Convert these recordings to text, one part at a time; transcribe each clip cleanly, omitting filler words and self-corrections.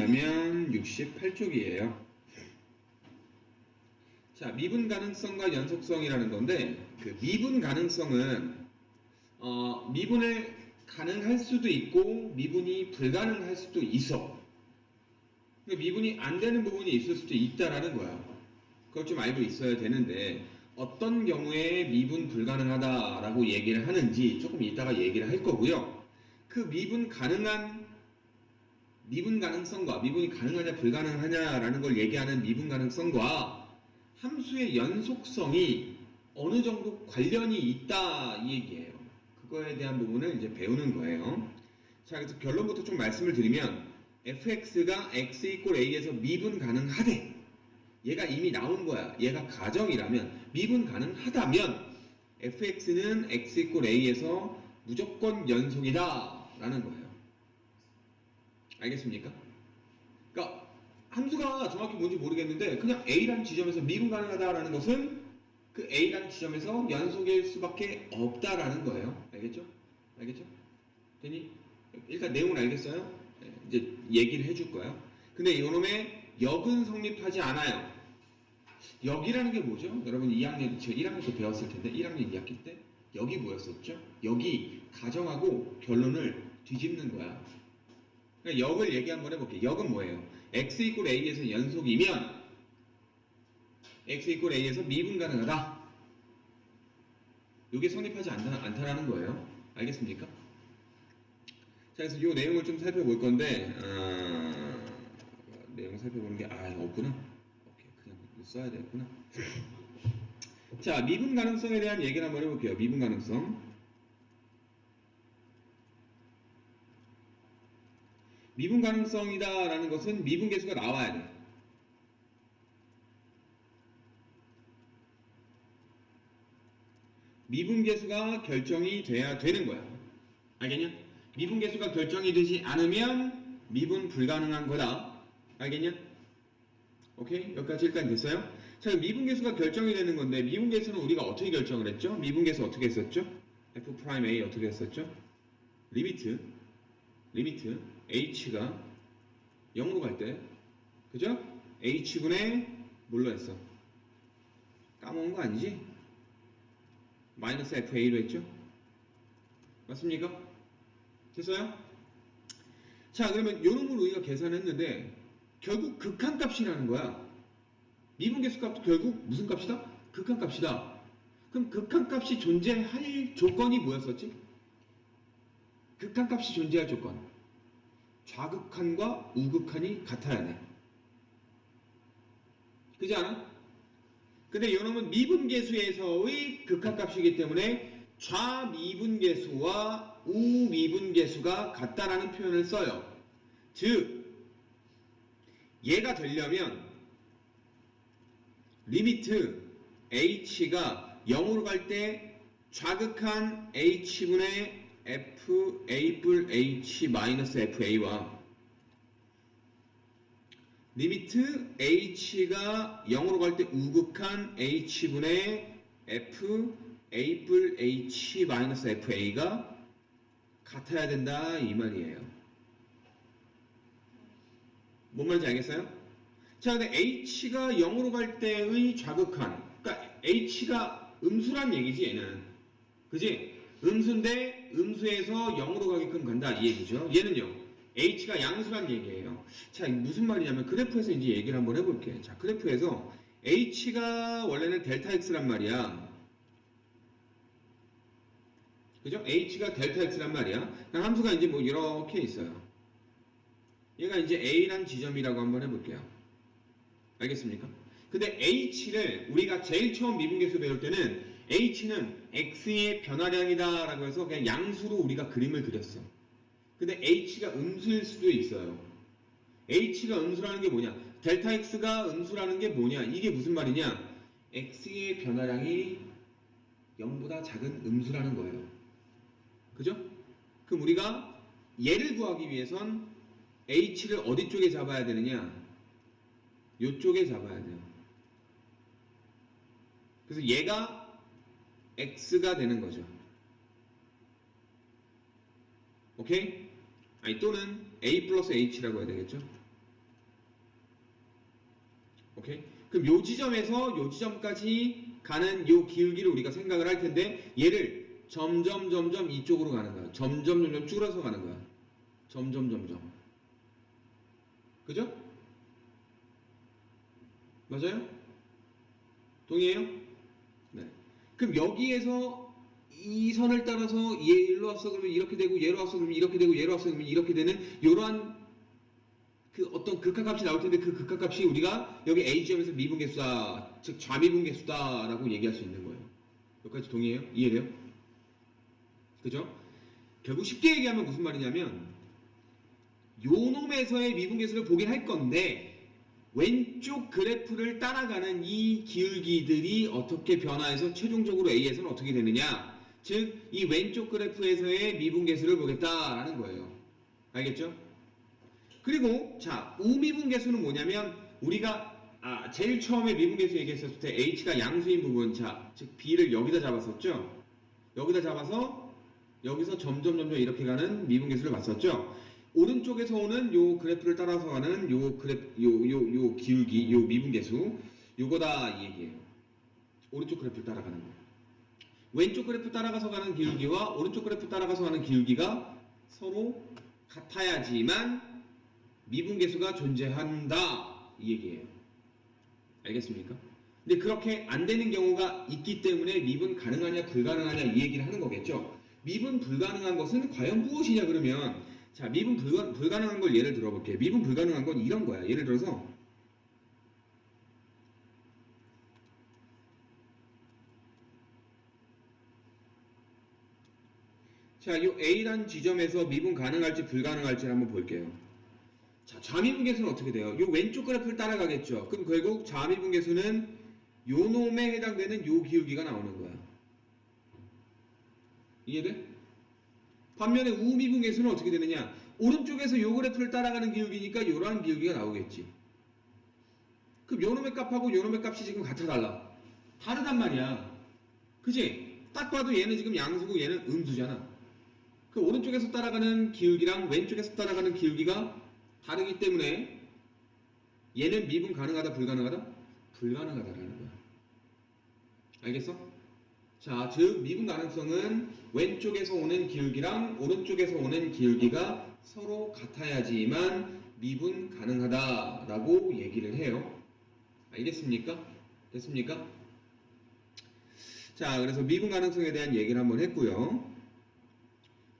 보시면 68쪽이에요. 자, 미분 가능성과 연속성이라는 건데, 그 미분 가능성은 미분을 가능할 수도 있고 미분이 불가능할 수도 있어. 미분이 안 되는 부분이 있을 수도 있다라는 거야. 그걸 좀 알고 있어야 되는데, 어떤 경우에 미분 불가능하다라고 얘기를 하는지 조금 이따가 얘기를 할 거고요. 그 미분 가능성과 미분이 가능하냐 불가능하냐라는 걸 얘기하는 미분 가능성과 함수의 연속성이 어느 정도 관련이 있다 이 얘기예요. 그거에 대한 부분을 이제 배우는 거예요. 자, 그래서 결론부터 좀 말씀을 드리면 fx가 x = a에서 미분 가능하대. 얘가 이미 나온 거야. 얘가 가정이라면 미분 가능하다면 fx는 x = a에서 무조건 연속이다 라는 거예요. 알겠습니까? 그러니까 함수가 정확히 뭔지 모르겠는데 그냥 a라는 지점에서 미분 가능하다라는 것은 그 a라는 지점에서 연속일 수밖에 없다라는 거예요. 알겠죠? 알겠죠? 되니? 일단 내용은 알겠어요? 네, 이제 얘기를 해줄 거야. 근데 이놈의 역은 성립하지 않아요. 역이라는 게 뭐죠? 여러분 2학년, 제가 1학년 때 배웠을 텐데 1학년 2학기 때 역이 뭐였었죠? 역이 가정하고 결론을 뒤집는 거야. 그러니까 역을 얘기 한번 해볼게요. 역은 뭐예요? x = a에서 연속이면 x = a에서 미분 가능하다. 이게 성립하지 않다라는 거예요. 알겠습니까? 자, 그래서 이 내용을 좀 살펴볼 건데 내용 살펴보는 게 없구나. 오케이, 그냥 써야 되겠구나. 자, 미분 가능성에 대한 얘기를 한번 해볼게요. 미분 가능성. 미분 가능성이다라는 것은 미분 계수가 나와야 돼. 미분 계수가 결정이 돼야 되는 거야. 알겠냐? 미분 계수가 결정이 되지 않으면 미분 불가능한 거다. 알겠냐? 오케이? 여기까지 일단 됐어요? 자, 미분 계수가 결정이 되는 건데 미분 계수는 우리가 어떻게 결정을 했죠? 미분 계수 어떻게 했었죠? f'A 어떻게 했었죠? 리미트 h가 0으로 갈 때, 그죠? h분의 뭘로 했어? 까먹은 거 아니지? 마이너스 fa로 했죠? 맞습니까? 됐어요? 자, 그러면 요 놈을 우리가 계산했는데 결국 극한값이라는 거야. 미분계수 값도 결국 무슨 값이다? 극한값이다. 그럼 극한값이 존재할 조건이 뭐였었지? 극한값이 존재할 조건. 좌극한과 우극한이 같아야 돼. 그지 않아? 근데 이놈은 미분계수에서의 극한값이기 때문에 좌미분계수와 우미분계수가 같다라는 표현을 써요. 즉, 얘가 되려면 리미트 h가 0으로 갈 때 좌극한 h분의 fa+h-fa와 리미트 h가 0으로 갈 때 우극한 h분의 fa+h-fa가 같아야 된다 이 말이에요. 뭔 말인지 알겠어요? 자, 근데 h가 0으로 갈 때의 좌극한, 그러니까 h가 음수란 얘기지 얘는. 그지? 음수인데 음수에서 0으로 가게끔 간다 이 얘기죠. 얘는요. h가 양수란 얘기예요. 자, 무슨 말이냐면 그래프에서 이제 얘기를 한번 해볼게. 자, 그래프에서 h가 원래는 델타 x란 말이야. 그죠? h가 델타 x란 말이야. 그럼 함수가 이제 뭐 이렇게 있어요. 얘가 이제 a란 지점이라고 한번 해볼게요. 알겠습니까? 근데 h를 우리가 제일 처음 미분계수 배울 때는 h는 x의 변화량이다 라고 해서 그냥 양수로 우리가 그림을 그렸어. 근데 h가 음수일 수도 있어요. h가 음수라는 게 뭐냐? 델타 x가 음수라는 게 뭐냐? 이게 무슨 말이냐? x의 변화량이 0보다 작은 음수라는 거예요. 그죠? 그럼 우리가 얘를 구하기 위해선 h를 어디 쪽에 잡아야 되느냐? 요쪽에 잡아야 돼요. 그래서 얘가 x가 되는 거죠. 오케이? 아니 또는 a 플러스 h라고 해야 되겠죠? 오케이? 그럼 요 지점에서 요 지점까지 가는 요 기울기를 우리가 생각을 할 텐데 얘를 점점 이쪽으로 가는 거야. 점점 줄어서 가는 거야. 점점. 그죠? 맞아요? 동의해요? 네. 그럼 여기에서 이 선을 따라서 얘 일로 왔어 그러면 이렇게 되고 얘로 왔어 그러면 이렇게 되고 얘로 왔어 그러면 이렇게 되는 요러한 그 어떤 극한값이 나올 텐데 그 극한값이 우리가 여기 A지점에서 미분계수다, 즉 좌미분계수다라고 얘기할 수 있는 거예요. 여기까지 동의해요? 이해돼요? 그죠? 결국 쉽게 얘기하면 무슨 말이냐면 요 놈에서의 미분계수를 보긴 할 건데 왼쪽 그래프를 따라가는 이 기울기들이 어떻게 변화해서 최종적으로 A에서는 어떻게 되느냐, 즉 이 왼쪽 그래프에서의 미분계수를 보겠다라는 거예요. 알겠죠? 그리고 자, 우미분계수는 뭐냐면 우리가 제일 처음에 미분계수 얘기했었을 때 H가 양수인 부분, 자, 즉 B를 여기다 잡았었죠. 여기다 잡아서 여기서 점점 이렇게 가는 미분계수를 봤었죠. 오른쪽에서 오는 요 그래프를 따라서 가는 요 그래프 요 기울기 요 미분계수 요거다 이 얘기예요. 오른쪽 그래프를 따라가는 거. 왼쪽 그래프 따라가서 가는 기울기와 오른쪽 그래프 따라가서 가는 기울기가 서로 같아야지만 미분계수가 존재한다 이 얘기예요. 알겠습니까? 근데 그렇게 안 되는 경우가 있기 때문에 미분 가능하냐 불가능하냐 이 얘기를 하는 거겠죠. 미분 불가능한 것은 과연 무엇이냐 그러면, 자, 미분 불가능한 걸 예를 들어볼게요. 미분 불가능한 건 이런 거야. 예를 들어서 자, 요 A라는 지점에서 미분 가능할지 불가능할지 한번 볼게요. 자, 좌미분계수는 어떻게 돼요? 요 왼쪽 그래프를 따라가겠죠. 그럼 결국 좌미분계수는 요 놈에 해당되는 요 기울기가 나오는 거야. 이해돼? 반면에 우미분계수는 어떻게 되느냐? 오른쪽에서 요 그래프를 따라가는 기울기니까 요러한 기울기가 나오겠지. 그럼 요 놈의 값하고 요 놈의 값이 지금 같아 달라? 다르단 말이야. 그지? 딱 봐도 얘는 지금 양수고 얘는 음수잖아. 그 오른쪽에서 따라가는 기울기랑 왼쪽에서 따라가는 기울기가 다르기 때문에 얘는 미분 가능하다 불가능하다? 불가능하다라는 거야. 알겠어? 자, 즉 미분 가능성은 왼쪽에서 오는 기울기랑 오른쪽에서 오는 기울기가 서로 같아야지만 미분 가능하다라고 얘기를 해요. 알겠습니까? 됐습니까? 자, 그래서 미분 가능성에 대한 얘기를 한번 했고요.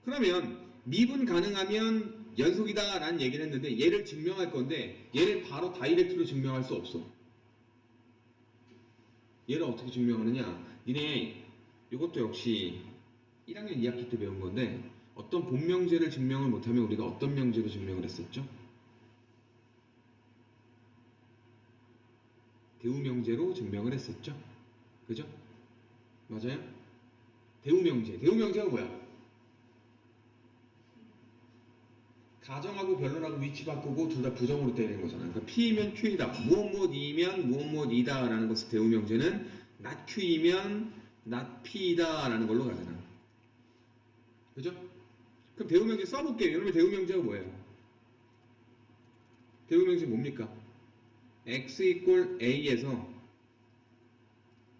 그러면 미분 가능하면 연속이다 라는 얘기를 했는데 얘를 증명할 건데 얘를 바로 다이렉트로 증명할 수 없어. 얘를 어떻게 증명하느냐, 니네 이것도 역시 1학년 2학기 때 배운 건데 어떤 본명제를 증명을 못하면 우리가 어떤 명제로 증명을 했었죠? 대우명제로 증명을 했었죠? 그죠? 맞아요? 대우명제. 대우명제가 뭐야? 가정하고 변론하고 위치 바꾸고 둘 다 부정으로 때리는 거잖아. 그러니까 P이면 Q이다. 무엇이면 무엇이다 라는 것을 대우명제는 not Q이면 not P이다 라는 걸로 가잖아. 그죠? 그럼 대우명제 써볼게요. 여러분 대우명제가 뭐예요? 대우명제 뭡니까? X 이꼴 A에서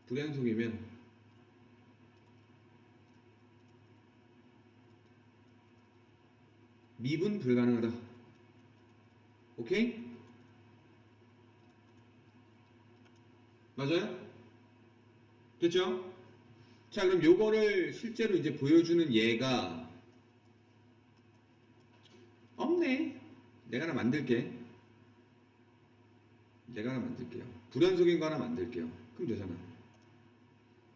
불연속이면 미분 불가능하다. 오케이? 맞아요? 됐죠? 자, 그럼 요거를 실제로 이제 보여주는 예가 없네. 내가 하나 만들게. 내가 하나 만들게요. 불연속인 거 하나 만들게요. 그럼 되잖아.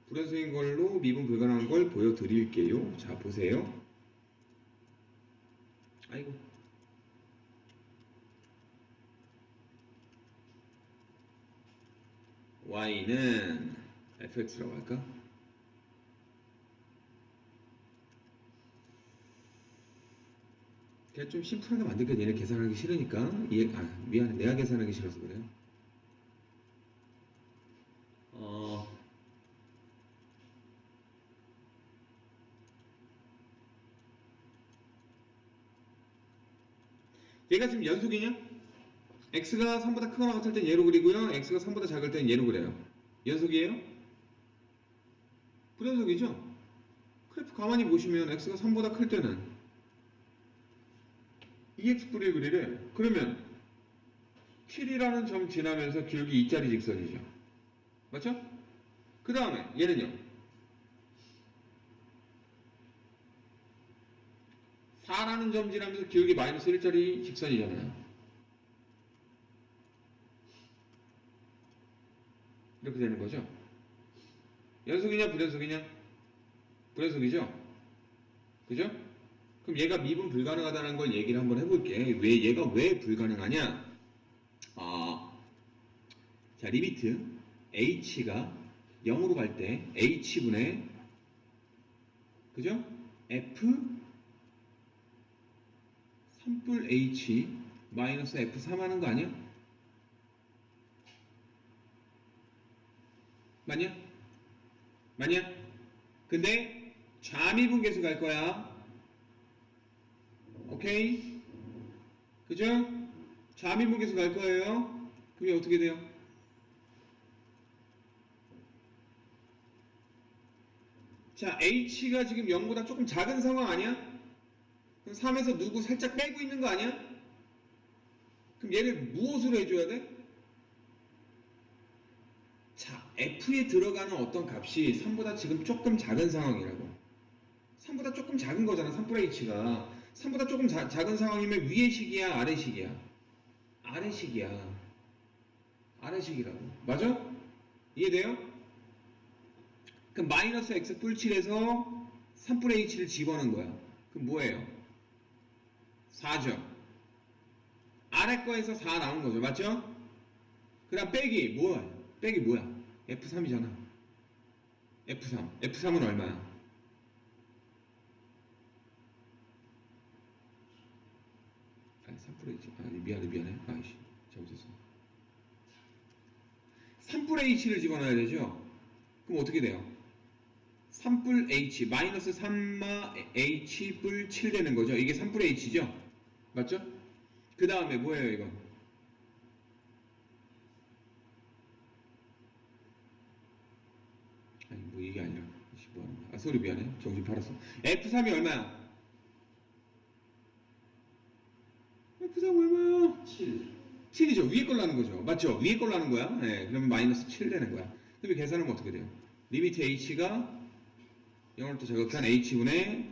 불연속인 걸로 미분 불가능한 걸 보여드릴게요. 자, 보세요. 아이고. y는 fx라고 할까? 그냥 좀 심플하게 만들게. 얘네 계산하기 싫으니까. 미안해. 내가 계산하기 싫어서 그래요. 얘가 지금 연속이냐? x가 3보다 크거나 같을 땐 얘로 그리고요. x가 3보다 작을 땐 얘로 그려요. 연속이에요? 불연속이죠? 그래프 가만히 보시면 x가 3보다 클 때는 2x분의 1이래. 그러면 7이라는 점 지나면서 기울기 2짜리 직선이죠. 맞죠? 그 다음에 얘는요. 4라는 점 지나면서 기울기 마이너스 1짜리 직선이잖아요. 이렇게 되는 거죠. 연속이냐 불연속이냐? 불연속이죠? 그죠? 그럼 얘가 미분 불가능하다는 걸 얘기를 한번 해볼게. 얘가 왜 불가능하냐? 자, 리미트 h가 0으로 갈 때 h분의 그죠? f 3뿔 h 마이너스 f3 하는 거 아니야? 맞냐? 맞냐? 근데 좌미분계수 갈 거야. 오케이? 그죠? 좌미분계수 갈 거예요. 그게 어떻게 돼요? 자, h가 지금 0보다 조금 작은 상황 아니야? 그럼 3에서 누구 살짝 빼고 있는 거 아니야? 그럼 얘를 무엇으로 해줘야 돼? 자, f에 들어가는 어떤 값이 3보다 지금 조금 작은 상황이라고. 3보다 조금 작은 거잖아, 3플 h가. 3보다 조금 작은 상황이면 위의 식이야, 아래 식이야? 아래 식이야. 아래 식이라고. 맞아? 이해돼요? 그럼 마이너스 x 뿔 7에서 3플 h를 집어넣은 거야. 그럼 뭐예요? 4죠. 아래 거에서 4 나온 거죠. 맞죠? 그 다음 빼기 뭐야? 빼기 뭐야? F3이잖아. F3. F3은 얼마야? 아니, 3플 h. 아니, 미안해. 아이씨. 잘못했어. 3플 h를 집어넣어야 되죠? 그럼 어떻게 돼요? 3뿔 h 마이너스 3마 h 뿔 7 되는 거죠. 이게 3뿔 h죠. 맞죠? 그 다음에 뭐예요 이건? 아니 뭐 이게 아니라 뭐 하는 거야? 아 소리 미안해. 정신 팔았어. F3이 얼마야? F3 얼마야? 7이죠. 위에 걸로 하는 거죠. 맞죠? 위에 걸로 하는 거야. 네, 그러면 마이너스 7 되는 거야. 그럼 계산하면 어떻게 돼요? 리미트 h가 0으로부터 저격한 h분의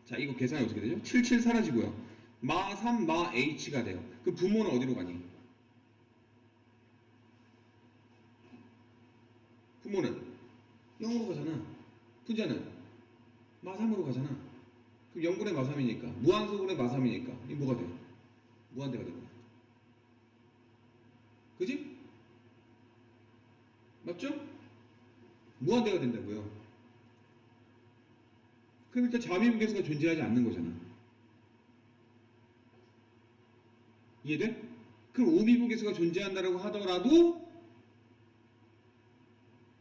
자 이거 계산이 어떻게 되죠? 77 사라지고요. 마 3, 마 h가 돼요. 그 분모는 어디로 가니? 분모는 0으로 가잖아. 분자는 마 3으로 가잖아. 그럼 0분의 마 3이니까 무한소분의 마 3이니까 이게 뭐가 돼? 무한대가 되는 거야. 그지? 맞죠? 무한대가 된다고요. 그럼 일단 자미분계수가 존재하지 않는 거잖아. 이해돼? 그럼 오미분계수가 존재한다고 하더라도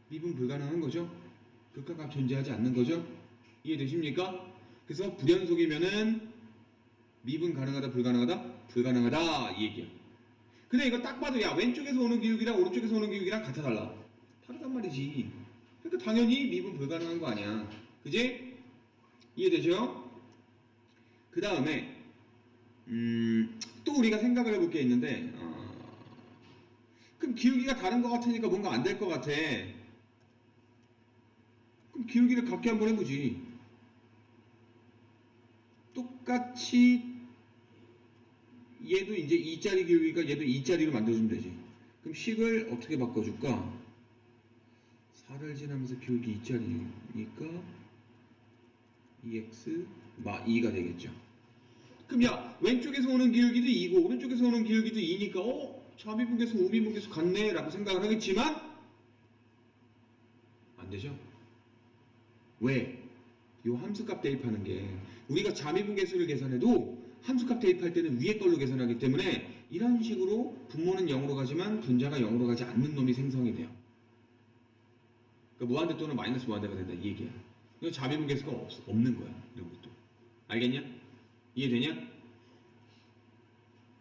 미분 불가능한 거죠. 극한값 존재하지 않는 거죠. 이해되십니까? 그래서 불연속이면은 미분 가능하다 불가능하다? 불가능하다 이 얘기야. 근데 이거 딱 봐도 야 왼쪽에서 오는 기울기랑 오른쪽에서 오는 기울기랑 같아 달라. 다르단 말이지. 그러니까 당연히 미분 불가능한 거 아니야. 그지? 이해되죠? 그 다음에 또 우리가 생각을 해볼 게 있는데 그럼 기울기가 다른 것 같으니까 뭔가 안 될 것 같아. 그럼 기울기를 같게 한번 해보지. 똑같이 얘도 이제 2짜리 기울기가 얘도 2짜리로 만들어주면 되지. 그럼 식을 어떻게 바꿔줄까? 4를 지나면서 기울기 2짜리니까 2x 마 2가 되겠죠. 그럼 야 왼쪽에서 오는 기울기도 2고 오른쪽에서 오는 기울기도 2니까 좌미분계수 우미분계수 같네 라고 생각을 하겠지만 안 되죠. 왜? 이 함수값 대입하는 게 우리가 좌미분계수를 계산해도 함수값 대입할 때는 위에 걸로 계산하기 때문에 이런 식으로 분모는 0으로 가지만 분자가 0으로 가지 않는 놈이 생성이 돼요. 그러니까 무한대 또는 마이너스 무한대가 된다 이 얘기야. 이거 좌미분계수가 없는 거야. 이런 것도. 알겠냐? 이해되냐?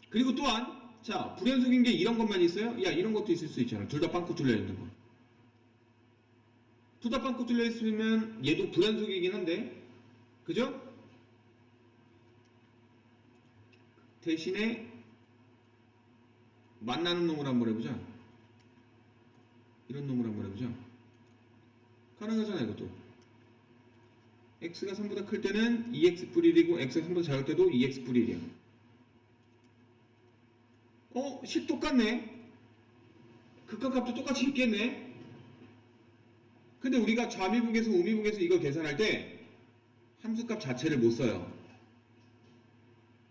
그리고 또한 자, 불연속인 게 이런 것만 있어요? 야, 이런 것도 있을 수 있잖아. 둘 다 빵꾸 뚫려 있는 거. 둘 다 빵꾸 뚫려 있으면 얘도 불연속이긴 한데, 그죠? 대신에 만나는 놈을 한번 해보자. 이런 놈을 한번 해보자. 가능하잖아, 이것도. x가 3보다 클 때는 2x 플 1이고 x가 3보다 작을 때도 2x 플 1이야. 식 똑같네. 극한값도 똑같이 있겠네. 근데 우리가 좌미분계수, 우미분계수 이거 계산할 때 함수값 자체를 못 써요.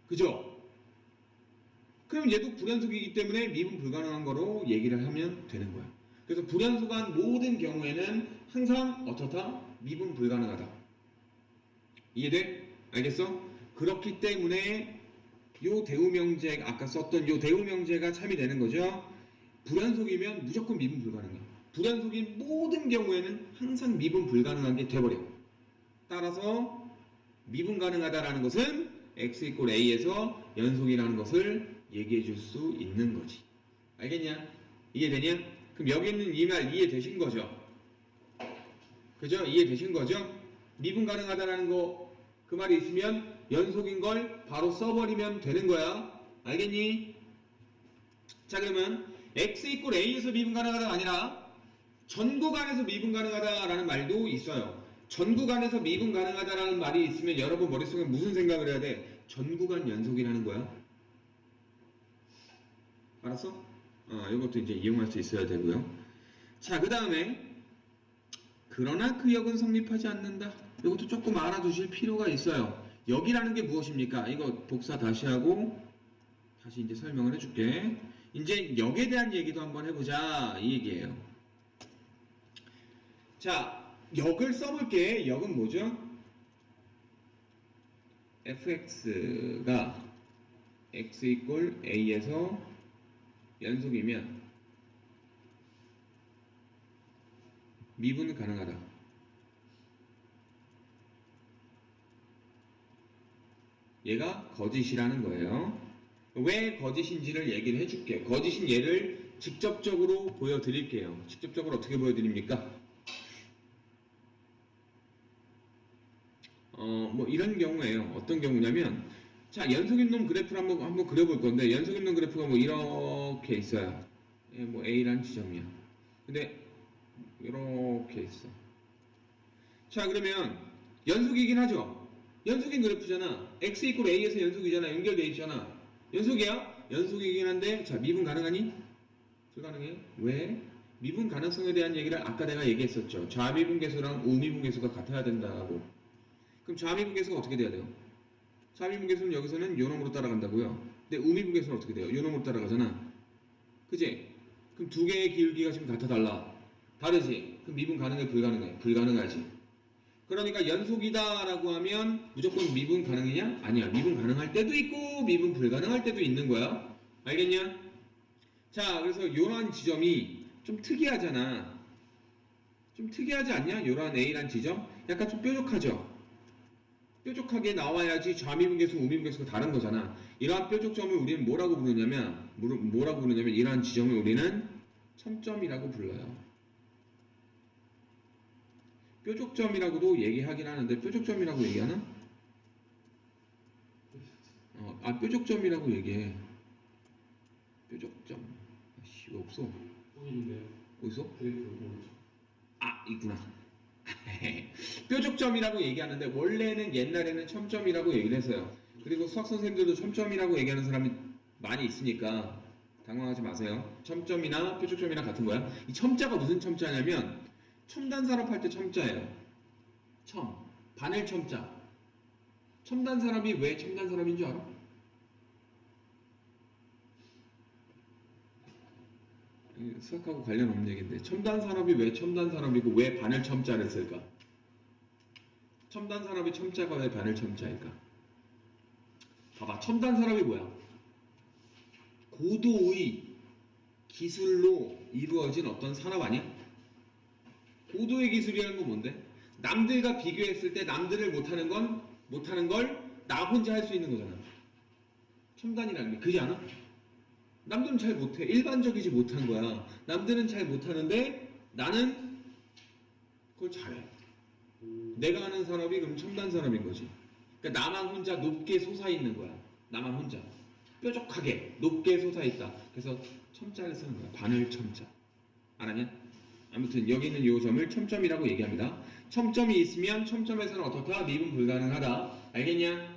그죠? 그럼 얘도 불연속이기 때문에 미분 불가능한 거로 얘기를 하면 되는 거야. 그래서 불연속한 모든 경우에는 항상 어떻다? 미분 불가능하다. 이해돼? 알겠어? 그렇기 때문에 요 대우명제, 아까 썼던 요 대우명제가 참이 되는 거죠. 불연속이면 무조건 미분 불가능해. 불연속인 모든 경우에는 항상 미분 불가능한 게 돼버려. 따라서 미분 가능하다라는 것은 x = a에서 연속이라는 것을 얘기해 줄 수 있는 거지. 알겠냐? 이해되냐? 그럼 여기 있는 이 말 이해되신 거죠? 그죠? 이해되신 거죠? 미분 가능하다라는 거 그 말이 있으면 연속인 걸 바로 써버리면 되는 거야. 알겠니? 자, 그러면 x = a에서 미분 가능하다가 아니라 전구간에서 미분 가능하다라는 말도 있어요. 전구간에서 미분 가능하다라는 말이 있으면 여러분 머릿속에 무슨 생각을 해야 돼? 전구간 연속이라는 거야. 알았어? 이것도 이제 이용할 수 있어야 되고요. 자, 그 다음에 그러나 그 역은 성립하지 않는다. 이것도 조금 알아두실 필요가 있어요. 역이라는 게 무엇입니까? 이거 복사 다시 하고 다시 이제 설명을 해줄게. 이제 역에 대한 얘기도 한번 해보자 이 얘기예요. 자, 역을 써볼게. 역은 뭐죠? fx가 x = a에서 연속이면 미분은 가능하다. 얘가 거짓이라는 거예요. 왜 거짓인지를 얘기를 해줄게요. 거짓인 예를 직접적으로 보여드릴게요. 직접적으로 어떻게 보여드립니까? 뭐 이런 경우에요. 어떤 경우냐면, 자, 연속인 놈 그래프를 한번 그려볼 건데, 연속인 놈 그래프가 뭐 이렇게 있어요. 뭐 A라는 지점이야. 근데 이렇게 있어. 자, 그러면 연속이긴 하죠. 연속인 그래프잖아. x = a에서 연속이잖아. 연결돼 있잖아. 연속이야? 연속이긴 한데, 자, 미분 가능하니? 불가능해. 왜? 미분 가능성에 대한 얘기를 아까 내가 얘기했었죠. 좌미분계수랑 우미분계수가 같아야 된다고. 그럼 좌미분계수가 어떻게 돼야 돼요? 좌미분계수는 여기서는 요 놈으로 따라간다고요. 근데 우미분계수는 어떻게 돼요? 요 놈으로 따라가잖아. 그지? 그럼 두 개의 기울기가 지금 같아 달라. 다르지? 그럼 미분 가능해? 불가능해? 불가능하지. 그러니까 연속이다라고 하면 무조건 미분 가능이냐? 아니야. 미분 가능할 때도 있고 미분 불가능할 때도 있는 거야. 알겠냐? 자, 그래서 요런 지점이 좀 특이하잖아. 좀 특이하지 않냐? 요런 A란 지점? 약간 좀 뾰족하죠? 뾰족하게 나와야지 좌미분계수, 우미분계수가 다른 거잖아. 이러한 뾰족점을 우리는 뭐라고 부르냐면 이러한 지점을 우리는 첨점이라고 불러요. 뾰족점이라고도 얘기하긴 하는데 뾰족점이라고 얘기하나? 뾰족점이라고 얘기해. 뾰족점. 왜 없어? 어디서? 있구나. 뾰족점이라고 얘기하는데 원래는 옛날에는 첨점이라고 얘기를 했어요. 그리고 수학 선생님들도 첨점이라고 얘기하는 사람이 많이 있으니까 당황하지 마세요. 첨점이나 뾰족점이랑 같은 거야. 이 첨자가 무슨 첨자냐면 첨단산업 할 때 첨자예요. 바늘 첨자. 첨단산업이 왜 첨단산업인 줄 알아? 수학하고 관련 없는 얘기인데 첨단산업이 왜 첨단산업이고 왜 바늘 첨자를 쓸까? 첨단산업의 첨자가 왜 바늘 첨자일까? 봐봐, 첨단산업이 뭐야? 고도의 기술로 이루어진 어떤 산업 아니야? 고도의 기술이라는 건 뭔데? 남들과 비교했을 때 남들을 못하는 걸 나 혼자 할 수 있는 거잖아. 첨단이라는 게 그지 않아? 남들은 잘 못해. 일반적이지 못한 거야. 남들은 잘 못하는데 나는 그걸 잘해. 내가 하는 산업이 그럼 첨단 산업인 거지. 그러니까 나만 혼자 높게 솟아있는 거야. 나만 혼자. 뾰족하게 높게 솟아있다. 그래서 첨자를 쓰는 거야. 바늘 첨자. 알았냐? 아무튼 여기 있는 요 점을 첨점이라고 얘기합니다. 첨점이 있으면 첨점에서는 어떻다? 미분 불가능하다. 알겠냐?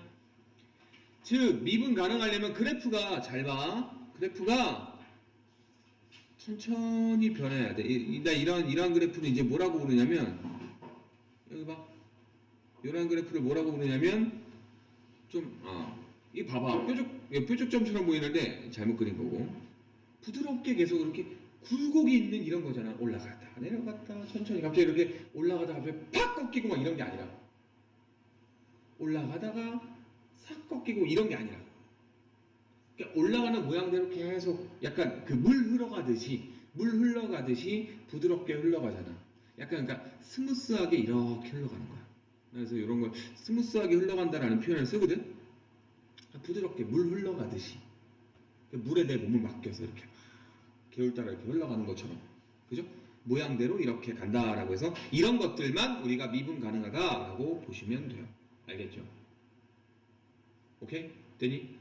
즉 미분 가능하려면 그래프가 잘 봐. 그래프가 천천히 변해야 돼. 이러한 그래프는 이제 뭐라고 부르냐면 여기 봐. 이러한 그래프를 뭐라고 부르냐면 이 봐봐. 뾰족점처럼 보이는데 잘못 그린 거고 부드럽게 계속 이렇게 굴곡이 있는 이런 거잖아. 올라갔다 내려갔다 천천히 갑자기 이렇게 올라가다가 갑자기 팍 꺾이고 막 이런 게 아니라 올라가다가 싹 꺾이고 이런 게 아니라 그러니까 올라가는 모양대로 계속 약간 그 물 흘러가듯이 부드럽게 흘러가잖아. 약간 그러니까 스무스하게 이렇게 흘러가는 거야. 그래서 이런 걸 스무스하게 흘러간다라는 표현을 쓰거든. 부드럽게 물 흘러가듯이 물에 내 몸을 맡겨서 이렇게 개울 따라 이렇게 흘러가는 것처럼, 그죠? 모양대로 이렇게 간다라고 해서 이런 것들만 우리가 미분 가능하다라고 보시면 돼요. 알겠죠? 오케이? 되니?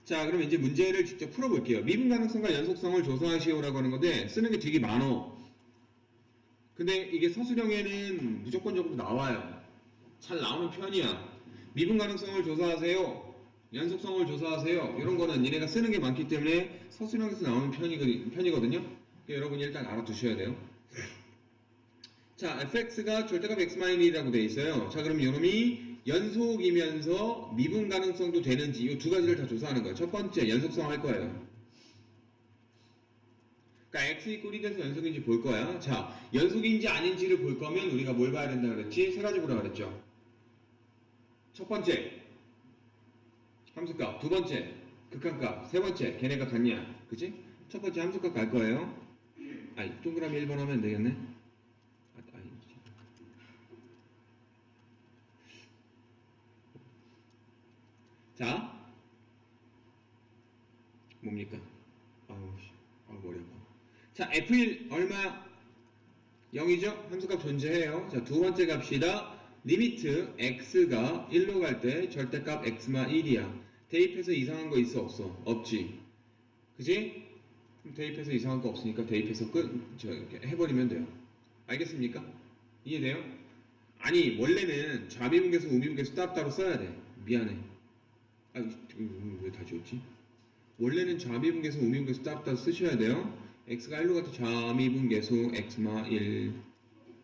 자, 그럼 이제 문제를 직접 풀어볼게요. 미분 가능성과 연속성을 조사하시오라고 하는 건데 쓰는 게 되게 많어. 근데 이게 서술형에는 무조건적으로 나와요. 잘 나오는 편이야. 미분 가능성을 조사하세요. 연속성을 조사하세요. 이런 거는 얘네가 쓰는 게 많기 때문에 서술형에서 나오는 편이거든요. 그러니까 여러분이 일단 알아두셔야 돼요. 자, fx가 절대값 x-1이라고 되어 있어요. 자, 그럼 이놈이 연속이면서 미분 가능성도 되는지 이 두 가지를 다 조사하는 거예요. 첫 번째, 연속성 할 거예요. 그러니까 x 이꼴 1에서 연속인지 볼 거야. 자, 연속인지 아닌지를 볼 거면 우리가 뭘 봐야 된다 그랬지? 세 가지 보라 그랬죠. 첫 번째, 함수값. 두 번째, 극한값. 세 번째, 걔네가 같냐. 그치? 첫 번째 함수값 갈 거예요. 동그라미 1번 하면 되겠네. 자, 뭡니까? 머리 아파. 자, F1 얼마야? 0이죠? 함수값 존재해요. 자, 두 번째 값이다. 리미트 x가 1로 갈 때 절대값 x마 1이야. 대입해서 이상한 거 있어? 없어? 없지. 그지? 대입해서 이상한 거 없으니까 대입해서 이렇게 해버리면 돼요. 알겠습니까? 이해돼요? 아니, 원래는 좌미분계수, 우미분계수 따로따로 써야 돼. 미안해. 왜 다 지웠지? 원래는 좌미분계수, 우미분계수 따로따로 쓰셔야 돼요. x가 1로 갈 때 좌미분계수 x마 1.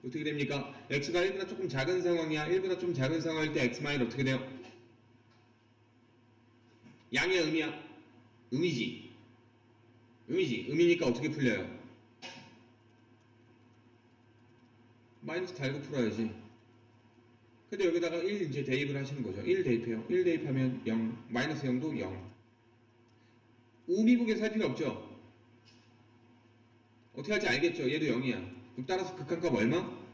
어떻게 됩니까? x가 1보다 조금 작은 상황이야. 1보다 좀 작은 상황일 때 x마 1 어떻게 돼요? 양이야, 음이야? 음이지. 음이니까 어떻게 풀려요? 마이너스 달고 풀어야지. 근데 여기다가 1 이제 대입을 하시는 거죠. 1 대입해요. 1 대입하면 0, 마이너스 0도 0. 우미분계수 할 필요 없죠? 어떻게 할지 알겠죠? 얘도 0이야. 그럼 따라서 극한값 얼마?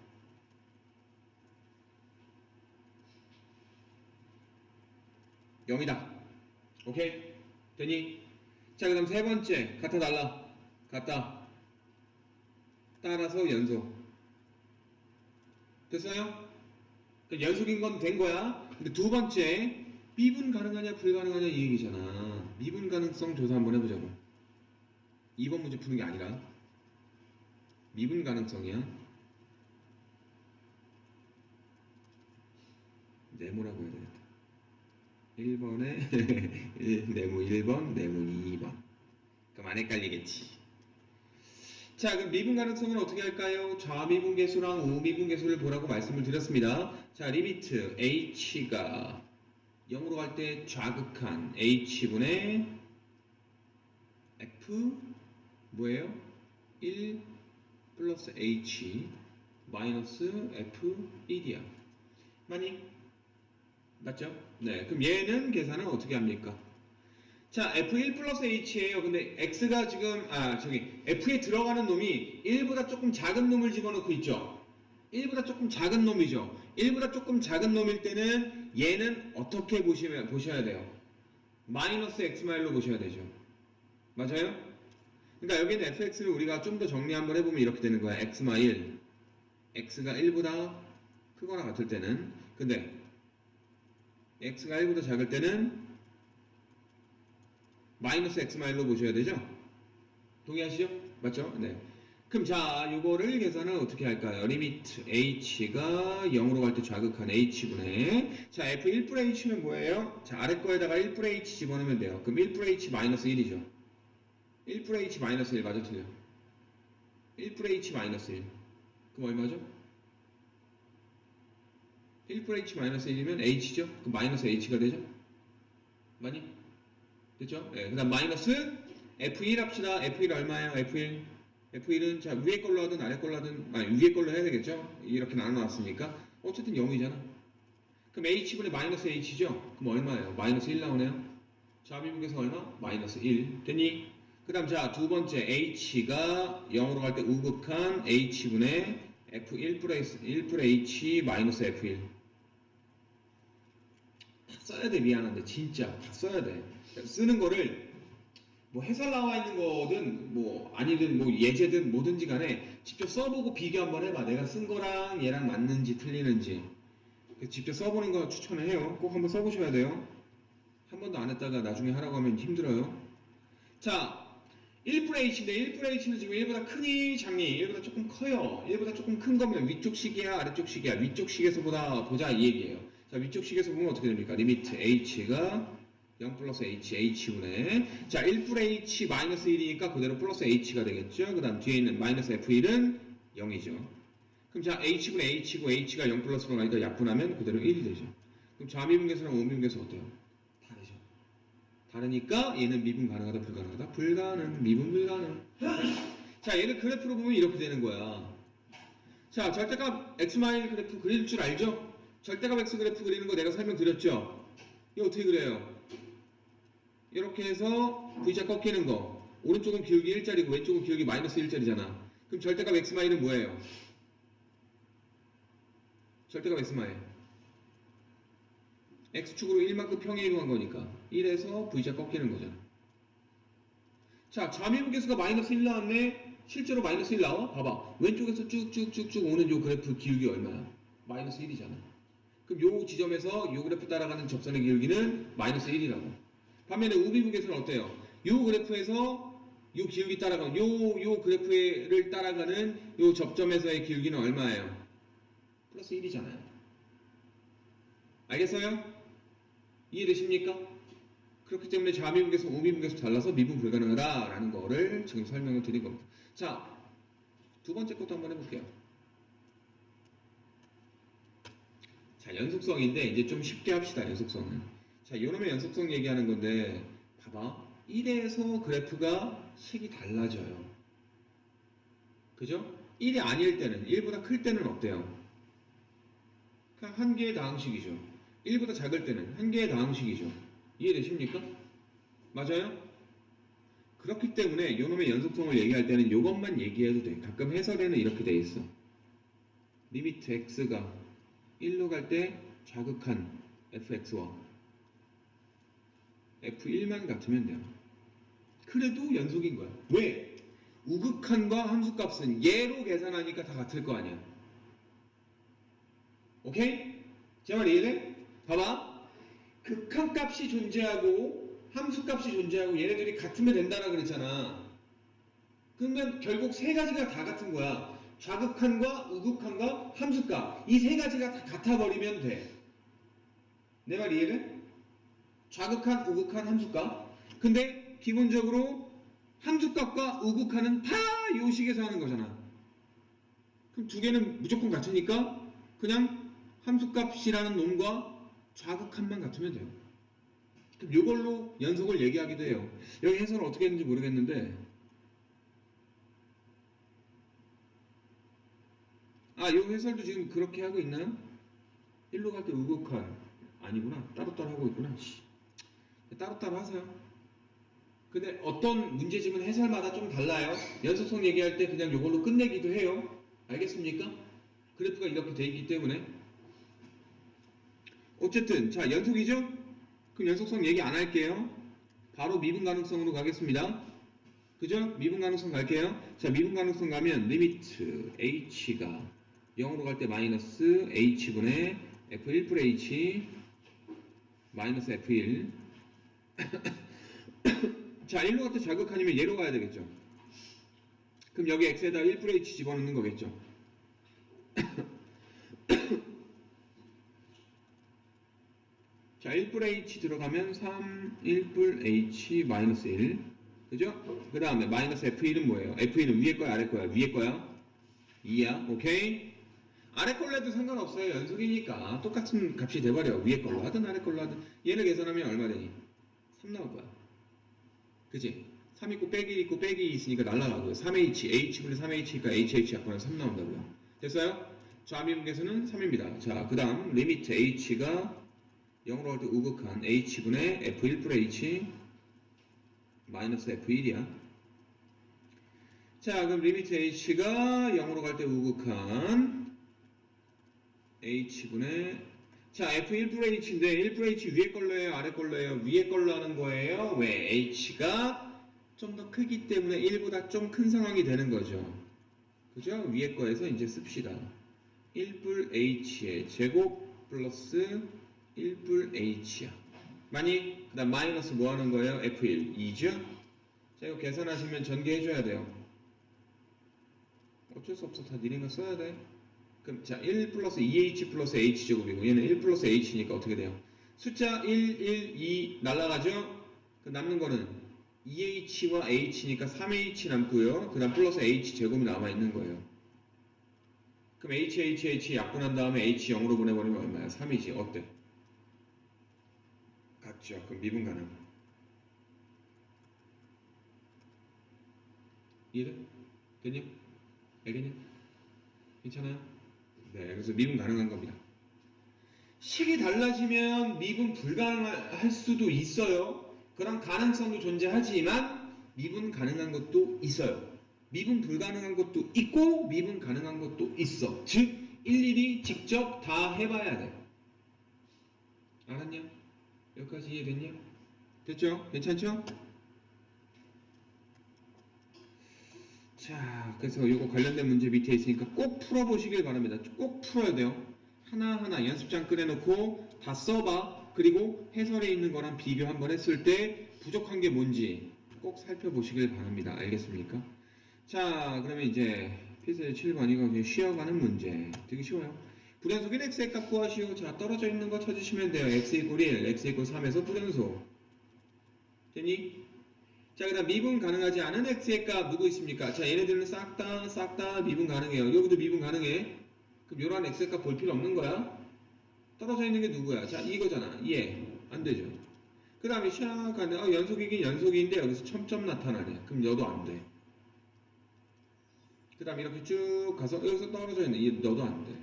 (0이다) 오케이? 되니? 자, 그 다음 세 번째 같아 달라? 같다. 따라서 연속. 됐어요? 연속인 건 된 거야. 근데 두 번째, 미분 가능하냐 불가능하냐 이 얘기잖아. 미분 가능성 조사 한번 해보자고. 2번 문제 푸는 게 아니라 미분 가능성이야. 네모라고 해야 되겠다. 1번에 네모 1번, 네모 2번. 그럼 안 헷갈리겠지. 자, 그럼 미분 가능성은 어떻게 할까요? 좌미분계수랑 우미분계수를 보라고 말씀을 드렸습니다. 자, 리미트 h가 0으로 갈 때 좌극한 h분의 f 뭐예요? 1 플러스 h 마이너스 f 1이야. 맞니? 맞죠? 네, 그럼 얘는 계산은 어떻게 합니까? 자, f1 플러스 h예요. 근데 x가 지금 f에 들어가는 놈이 1보다 조금 작은 놈을 집어넣고 있죠. 1보다 조금 작은 놈이죠. 1보다 조금 작은 놈일 때는 얘는 어떻게 보셔야 돼요? 마이너스 x 마일로 보셔야 되죠. 맞아요? 그러니까 여기는 fx를 우리가 좀 더 정리 한번 해보면 이렇게 되는 거야. x 마일, x가 1보다 크거나 같을 때는, 근데 x가 1보다 작을 때는 마이너스 x 마일로 보셔야 되죠? 동의하시죠? 맞죠? 네. 그럼 자, 요거를 계산을 어떻게 할까요? 리미트 h가 0으로 갈 때 좌극한 h분의, 자, f1 h는 뭐예요? 자, 아래 거에다가 1 h 집어넣으면 돼요. 그럼 1 h 마이너스 1이죠. 1 h 마이너스 1 맞아, 틀려? 1 h 마이너스 1. 그럼 얼마죠? 1 h 마이너스 1이면 h죠? 그럼 마이너스 h가 되죠? 많이? 됐죠? 네, 그 다음 마이너스 f1 합시다. f1 얼마예요? f1은 자 위에 걸로 하든 아래 걸로 하든, 아니 위에 걸로 해야 되겠죠? 이렇게 나눠놨으니까 어쨌든 0이잖아. 그럼 h분의 마이너스 h죠? 그럼 얼마예요? 마이너스 1 나오네요. 좌미분계에서 얼마? 마이너스 1 됐니? 그 다음 자 두번째 h가 0으로 갈 때 우극한 h분의 f1 플러스 1 h 마이너스 f1 다 써야 돼. 미안한데 진짜 다 써야 돼. 쓰는 거를 뭐 해설 나와 있는 거든 뭐 아니든 뭐 예제든 뭐든지 간에 직접 써보고 비교 한번 해봐. 내가 쓴 거랑 얘랑 맞는지 틀리는지 직접 써보는 거 추천을 해요. 꼭 한번 써보셔야 돼요. 한 번도 안 했다가 나중에 하라고 하면 힘들어요. 자 1-H인데 1-H는 지금 1보다 크니 작니? 1보다 조금 커요. 1보다 조금 큰 거면 위쪽 식이야 아래쪽 식이야? 위쪽 식에서 보자 이 얘기예요. 자 위쪽 식에서 보면 어떻게 됩니까? 리미트 h가 0 플러스 h분의 자 1-H 마이너스 1이니까 그대로 플러스 h가 되겠죠. 그 다음 뒤에 있는 마이너스 f1은 0이죠. 그럼 자 h분의 h고 h가 0 플러스로 가니까 약분하면 그대로 1이 되죠. 그럼 좌미분계수랑 우미분계수 어때요? 다르죠. 다르니까 얘는 미분 가능하다 불가능하다? 불가능. 미분 불가능. 자 얘는 그래프로 보면 이렇게 되는 거야. 자 절대값 x마일 그래프 그릴 줄 알죠? 절대값 x 그래프 그리는 거 내가 설명드렸죠? 이거 어떻게 그려요? 이렇게 해서 V자 꺾이는 거 오른쪽은 기울기 1짜리고 왼쪽은 기울기 마이너스 1짜리잖아. 그럼 절대값 x마일은 뭐예요? 절대값 x마일 x축으로 1만큼 평행 이동한 거니까 1에서 V자 꺾이는 거잖아. 자 좌미분계수가 마이너스 1 나왔네. 실제로 마이너스 1 나와? 봐봐. 왼쪽에서 쭉쭉쭉쭉 오는 요 그래프 기울기 얼마야? 마이너스 1이잖아. 그럼 요 지점에서 요 그래프 따라가는 접선의 기울기는 마이너스 1이라고. 반면에 우비분계수는 어때요? 요 그래프에서 요 기울기 따라가는 요 그래프를 따라가는 요 접점에서의 기울기는 얼마예요? 플러스 1이잖아요. 알겠어요? 이해되십니까? 그렇기 때문에 좌미분계수, 우미분계수 달라서 미분 불가능하다라는 거를 지금 설명을 드린 겁니다. 자, 두 번째 것도 한번 해볼게요. 자, 연속성인데 이제 좀 쉽게 합시다. 연속성은. 자, 요놈의 연속성 얘기하는 건데 봐봐. 1에서 그래프가 색이 달라져요. 그죠? 1이 아닐 때는 1보다 클 때는 어때요? 그냥 한 개의 다항식이죠. 1보다 작을 때는 한 개의 다항식이죠. 이해되십니까? 맞아요? 그렇기 때문에 요놈의 연속성을 얘기할 때는 요것만 얘기해도 돼. 가끔 해설에는 이렇게 돼 있어. 리미트 x가 1로 갈 때 좌극한 fx와 f1만 같으면 돼요. 그래도 연속인 거야. 왜? 우극한과 함수값은 얘로 계산하니까 다 같을 거 아니야. 오케이? 제 말 이해돼? 봐봐. 극한값이 존재하고 함수값이 존재하고 얘네들이 같으면 된다라 그랬잖아. 그러면 결국 세 가지가 다 같은 거야. 좌극한과 우극한과 함수값. 이 세 가지가 다 같아버리면 돼. 내 말 이해돼? 좌극한, 우극한, 함수값. 근데 기본적으로 함수값과 우극한은 다 요 식에서 하는 거잖아. 그럼 두 개는 무조건 같으니까 그냥 함수값이라는 놈과 좌극한만 같으면 돼요. 그럼 이걸로 연속을 얘기하기도 해요. 여기 해설은 어떻게 했는지 모르겠는데 요 해설도 지금 그렇게 하고 있나요? 1로 갈 때 우극한 아니구나. 따로따로 하고 있구나. 따로따로 하세요. 근데 어떤 문제집은 해설마다 좀 달라요. 연속성 얘기할 때 그냥 이걸로 끝내기도 해요. 알겠습니까? 그래프가 이렇게 돼 있기 때문에 어쨌든 자 연속이죠? 그럼 연속성 얘기 안 할게요. 바로 미분 가능성으로 가겠습니다. 그죠? 미분 가능성 갈게요. 자, 미분 가능성 가면 리미트 h가 0으로 갈 때 마이너스 h분의 f1 플 h 마이너스 f1. 자, 1로 갈 때 자극하려면 얘로 가야 되겠죠. 그럼 여기 x에다 1 플 h 집어넣는 거겠죠. 자, 1 플 h 들어가면 1 플 h 마이너스 1. 그죠? 그 다음에 마이너스 f1은 뭐예요? f1은 위에 거야, 아래 거야? 위에 거야? 2야. 오케이? 아래 걸로 해도 상관없어요. 연속이니까 똑같은 값이 돼버려. 위에 걸로 하든 아래 걸로 하든. 얘를 계산하면 얼마 되니? 3 나올 거야. 그치? 3 있고 빼기 있고 빼기 있으니까 날라가고요. 3h, h분의 3h니까 hh 약분은 3 나온다고요. 됐어요? 좌미분계수는 3입니다. 자, 그 다음 리미트 h가 0으로 갈 때 우극한 h분의 f1 플 h 마이너스 f1이야. 자, 그럼 리미트 h가 0으로 갈 때 우극한 h분의 자, f1 플 h인데 1 플 h 위에 걸로 해요? 아래 걸로 해요? 위에 걸로 하는 거예요. 왜? h가 좀 더 크기 때문에 1보다 좀 큰 상황이 되는 거죠. 그죠? 위에 거에서 이제 씁시다. 1 플 h의 제곱 플러스 1 플 h야. 많이? 그 다음 마이너스 뭐 하는 거예요? f1, 2죠? 자, 이거 계산하시면 전개해줘야 돼요. 어쩔 수 없어. 다 니네가 써야 돼. 그럼 자, 1 플러스 2h 플러스 h제곱이고 얘는 1 플러스 h니까 어떻게 돼요? 숫자 1, 1, 2 날라가죠? 그 남는 거는 2h와 h니까 3h 남고요. 그 다음 플러스 h제곱이 남아있는 거예요. 그럼 h 약분한 다음에 h 0으로 보내버리면 얼마야? 3이지. 어때? 같죠? 그럼 미분 가능. 이해돼? 됐냐? 알겠냐? 괜찮아요? 네, 그래서 미분 가능한 겁니다. 식이 달라지면 미분 불가능할 수도 있어요. 그런 가능성도 존재하지만 미분 가능한 것도 있어요. 미분 불가능한 것도 있고 미분 가능한 것도 있어. 즉 일일이 직접 다 해봐야 돼. 알았냐? 여기까지 이해됐냐? 됐죠? 괜찮죠? 자, 그래서 이거 관련된 문제 밑에 있으니까 꼭 풀어보시길 바랍니다. 꼭 풀어야 돼요. 하나하나 연습장 꺼내놓고 다 써봐. 그리고 해설에 있는 거랑 비교 한번 했을 때 부족한 게 뭔지 꼭 살펴보시길 바랍니다. 알겠습니까? 자, 그러면 이제 필수 7번 이거 그냥 쉬어가는 문제. 되게 쉬워요. 불연속인 x의 값 구하시오. 자, 떨어져 있는 거 찾으시면 돼요. x 이퀄 1, x 이퀄 3에서 불연속. 됐니? 자, 그 다음 미분 가능하지 않은 x의 값 누구 있습니까? 자, 얘네들은 싹 다 미분 가능해요. 여기도 미분 가능해. 그럼 요런 x의 값 볼 필요 없는 거야. 떨어져 있는 게 누구야? 자, 이거잖아. 얘. 안 되죠. 그 다음에 시작하는데 연속이긴 연속인데 여기서 첨점 나타나네. 그럼 여도 안 돼. 그 다음 이렇게 쭉 가서 여기서 떨어져 있네. 얘 너도 안 돼.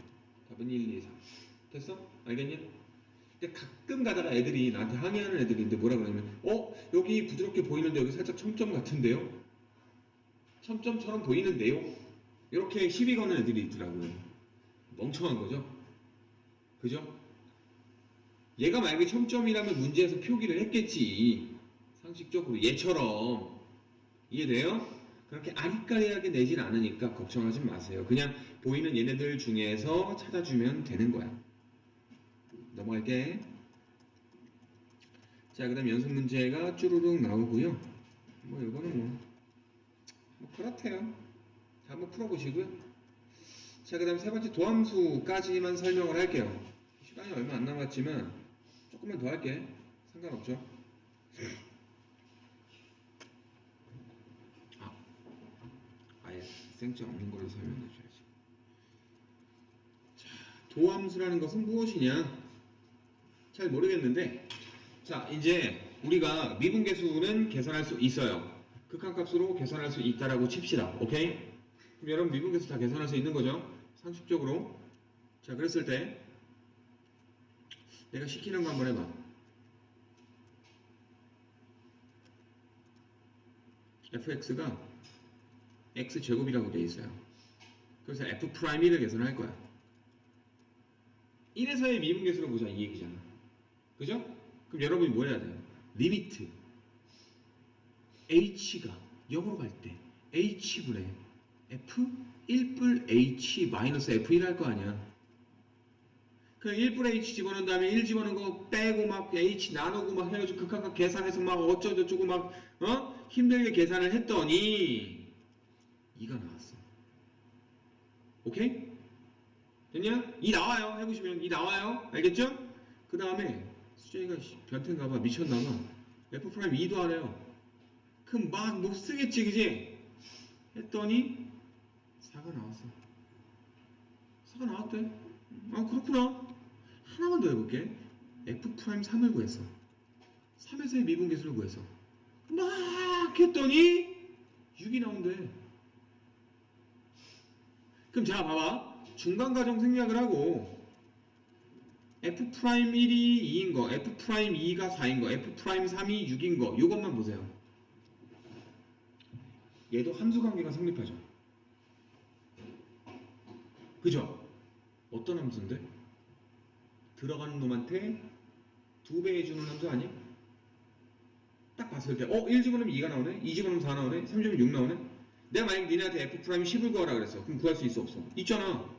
답은 1, 2, 3. 됐어? 알겠냐? 근데 가끔 가다가 애들이 나한테 항의하는 애들이 있는데 뭐라 그러냐면 여기 부드럽게 보이는데 여기 살짝 첨점 같은데요? 첨점처럼 보이는데요? 이렇게 시비 거는 애들이 있더라고요. 멍청한 거죠? 그죠? 얘가 만약에 첨점이라면 문제에서 표기를 했겠지. 상식적으로 얘처럼. 이해돼요? 그렇게 아리까리하게 내진 않으니까 걱정하지 마세요. 그냥 보이는 얘네들 중에서 찾아주면 되는 거야. 넘어갈게. 자, 그 다음 연습 문제가 쭈루룩 나오고요. 뭐 이거는 뭐 그렇대요. 자, 한번 풀어보시고요. 자, 그 다음 세 번째 도함수까지만 설명을 할게요. 시간이 얼마 안 남았지만 조금만 더 할게. 상관없죠. 아예 생짜 없는 걸로 설명해줘야지. 자, 도함수라는 것은 무엇이냐? 잘 모르겠는데, 자, 이제 우리가 미분계수는 계산할 수 있어요. 극한값으로 계산할 수 있다라고 칩시다. 오케이? 그럼 여러분 미분계수 다 계산할 수 있는 거죠? 상식적으로. 자, 그랬을 때 내가 시키는 거 한번 해봐. fx가 x제곱이라고 돼 있어요. 그래서 f'1을 계산할 거야. 1에서의 미분계수를 보자 이 얘기잖아. 그죠? 그럼 여러분이 뭐 해야 돼요? 리미트 h가 0으로 갈 때 h분의 f 1뿔 h 마이너스 f1 할 거 아니야. 그 1뿔 h 집어넣은 다음에 1 집어넣은 거 빼고 막 h 나누고 막 해가지고 극한각 계산해서 막 어쩌고저쩌고 막 힘들게 계산을 했더니 2가 나왔어. 오케이? 됐냐? 2 나와요. 해보시면 2 나와요. 알겠죠? 그 다음에 수정이가 변태인가봐, 미쳤나봐. f 프라임 2도 안 해요. 그럼 막 못 쓰겠지, 그지? 했더니 4가 나왔어. 4가 나왔대. 아, 그렇구나. 하나만 더 해볼게. f 프라임 3을 구했어. 3에서의 미분계수를 구했어. 막 했더니 6이 나온대. 그럼 자, 봐봐. 중간과정 생략을 하고 f 프라임 1이 2인 거, f 프라임 2가 4인 거, f 프라임 3이 6인 거, 요것만 보세요. 얘도 함수관계가 성립하죠. 그죠? 어떤 함수인데? 들어가는 놈한테 2배 해주는 함수 아니야? 딱 봤을 때 1 집어넣으면 2가 나오네? 2 집어넣으면 4 나오네? 3 집어넣으면 6 나오네? 내가 만약 니네한테 f 프라임 10을 구하라 그랬어. 그럼 구할 수 있어 없어? 있잖아.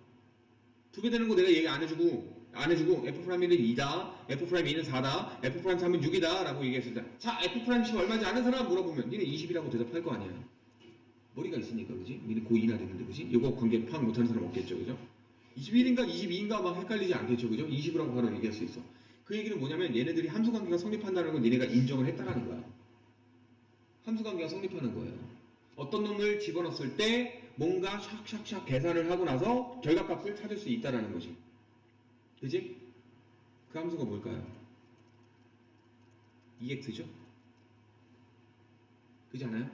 2배 되는 거 내가 얘기 안 해주고 f 프라임 1은 2다, f 프라임 2는 4다, f 프라임 3은 6이다 라고 얘기했을 때, 자, f 프라임 10 얼마인지 아는 사람 물어보면 니네 20이라고 대답할 거 아니야. 머리가 있으니까, 그지? 니네 고2나 됐는데, 그지? 요거 관계 파악 못하는 사람 없겠죠, 그죠? 21인가 22인가 막 헷갈리지 않겠죠, 그죠? 20이라고 바로 얘기할 수 있어. 그 얘기는 뭐냐면 얘네들이 함수관계가 성립한다는 건 니네가 인정을 했다라는 거야. 함수관계가 성립하는 거예요. 어떤 놈을 집어넣었을 때 뭔가 샥샥샥 계산을 하고 나서 결과값을 찾을 수 있다라는 거지. 그지? 그 함수가 뭘까요? EX죠? 그지 않아요?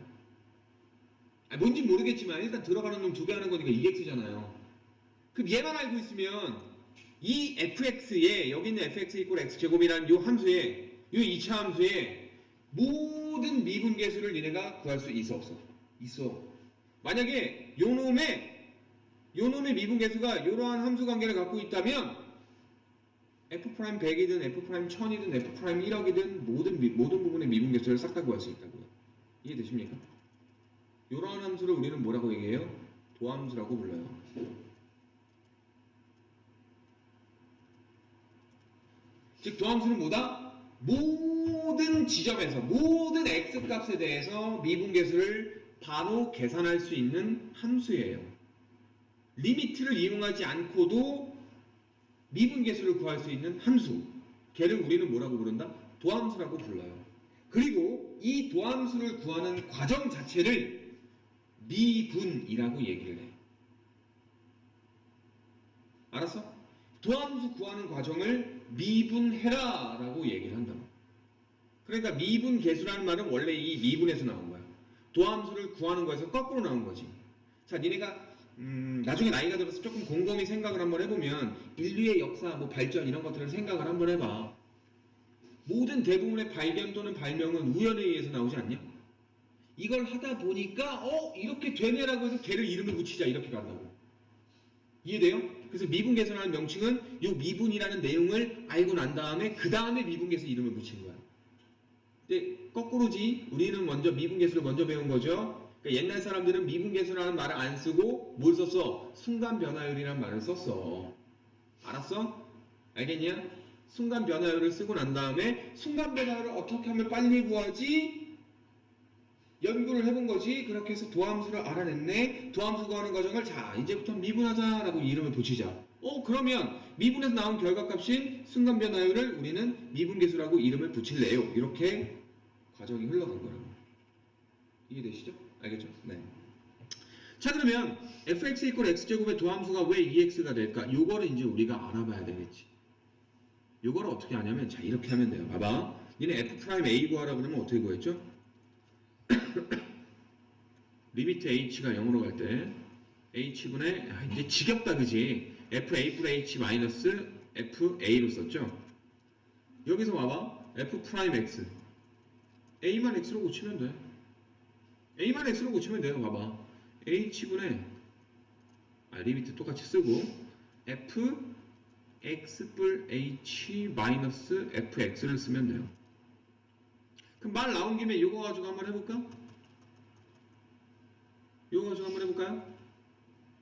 뭔지 모르겠지만 일단 들어가는 놈 2배 하는 거니까 EX잖아요. 그럼 얘만 알고 있으면 이 fx에 여기 있는 fx 이꼴 x제곱이라는 요 함수에 요 2차 함수에 모든 미분계수를 니네가 구할 수 있어 없어? 있어. 만약에 요 놈의 미분계수가 이러한 함수관계를 갖고 있다면 f'100이든 f'1000이든 f'1억이든 모든 부분의 미분계수를 싹 다 구할 수 있다고요. 이해되십니까? 이러한 함수를 우리는 뭐라고 얘기해요? 도함수라고 불러요. 즉 도함수는 뭐다? 모든 지점에서 모든 x값에 대해서 미분계수를 바로 계산할 수 있는 함수예요. 리미트를 이용하지 않고도 미분계수를 구할 수 있는 함수. 걔를 우리는 뭐라고 부른다? 도함수라고 불러요. 그리고 이 도함수를 구하는 과정 자체를 미분이라고 얘기를 해. 알았어? 도함수 구하는 과정을 미분해라 라고 얘기를 한다. 그러니까 미분계수라는 말은 원래 이 미분에서 나온 거야. 도함수를 구하는 거에서 거꾸로 나온 거지. 자, 니네가 나중에 나이가 들어서 조금 곰곰이 생각을 한번 해보면 인류의 역사, 뭐 발전 이런 것들을 생각을 한번 해봐. 모든 대부분의 발견 또는 발명은 우연에 의해서 나오지 않냐? 이걸 하다 보니까 이렇게 되네라고 해서 걔를 이름을 붙이자 이렇게 간다고. 이해돼요? 그래서 미분계수라는 명칭은 이 미분이라는 내용을 알고 난 다음에 그 다음에 미분계수 이름을 붙인 거야. 근데 거꾸로지. 우리는 먼저 미분계수를 먼저 배운 거죠. 그러니까 옛날 사람들은 미분계수라는 말을 안 쓰고 뭘 썼어? 순간변화율이라는 말을 썼어. 알았어? 알겠냐? 순간변화율을 쓰고 난 다음에 순간변화율을 어떻게 하면 빨리 구하지? 연구를 해본 거지. 그렇게 해서 도함수를 알아냈네. 도함수 구하는 과정을 자 이제부터 미분하자라고 이름을 붙이자. 그러면 미분에서 나온 결과값인 순간변화율을 우리는 미분계수라고 이름을 붙일래요. 이렇게 과정이 흘러간 거라고. 이해되시죠? 알겠죠? 네. 자, 그러면 fx 이꼴 x제곱의 도함수가 왜 2x가 될까? 요거를 이제 우리가 알아봐야 되겠지. 요거를 어떻게 하냐면 자 이렇게 하면 돼요. 봐봐. 니네 f'A 구하라 그러면 어떻게 구했죠? 리미트 h가 0으로 갈 때 h분의 이제 지겹다 그지? fa 플 h 마이너스 fa로 썼죠? 여기서 봐봐. f'x a만 x로 고치면 돼. a만 x로 고치면 돼요. 봐봐. h분의 리미트 똑같이 쓰고 f x 뿔 h 마이너스 fx를 쓰면 돼요. 그럼 말 나온 김에 이거 가지고 한번 해볼까? 이거 가지고 한번 해볼까요?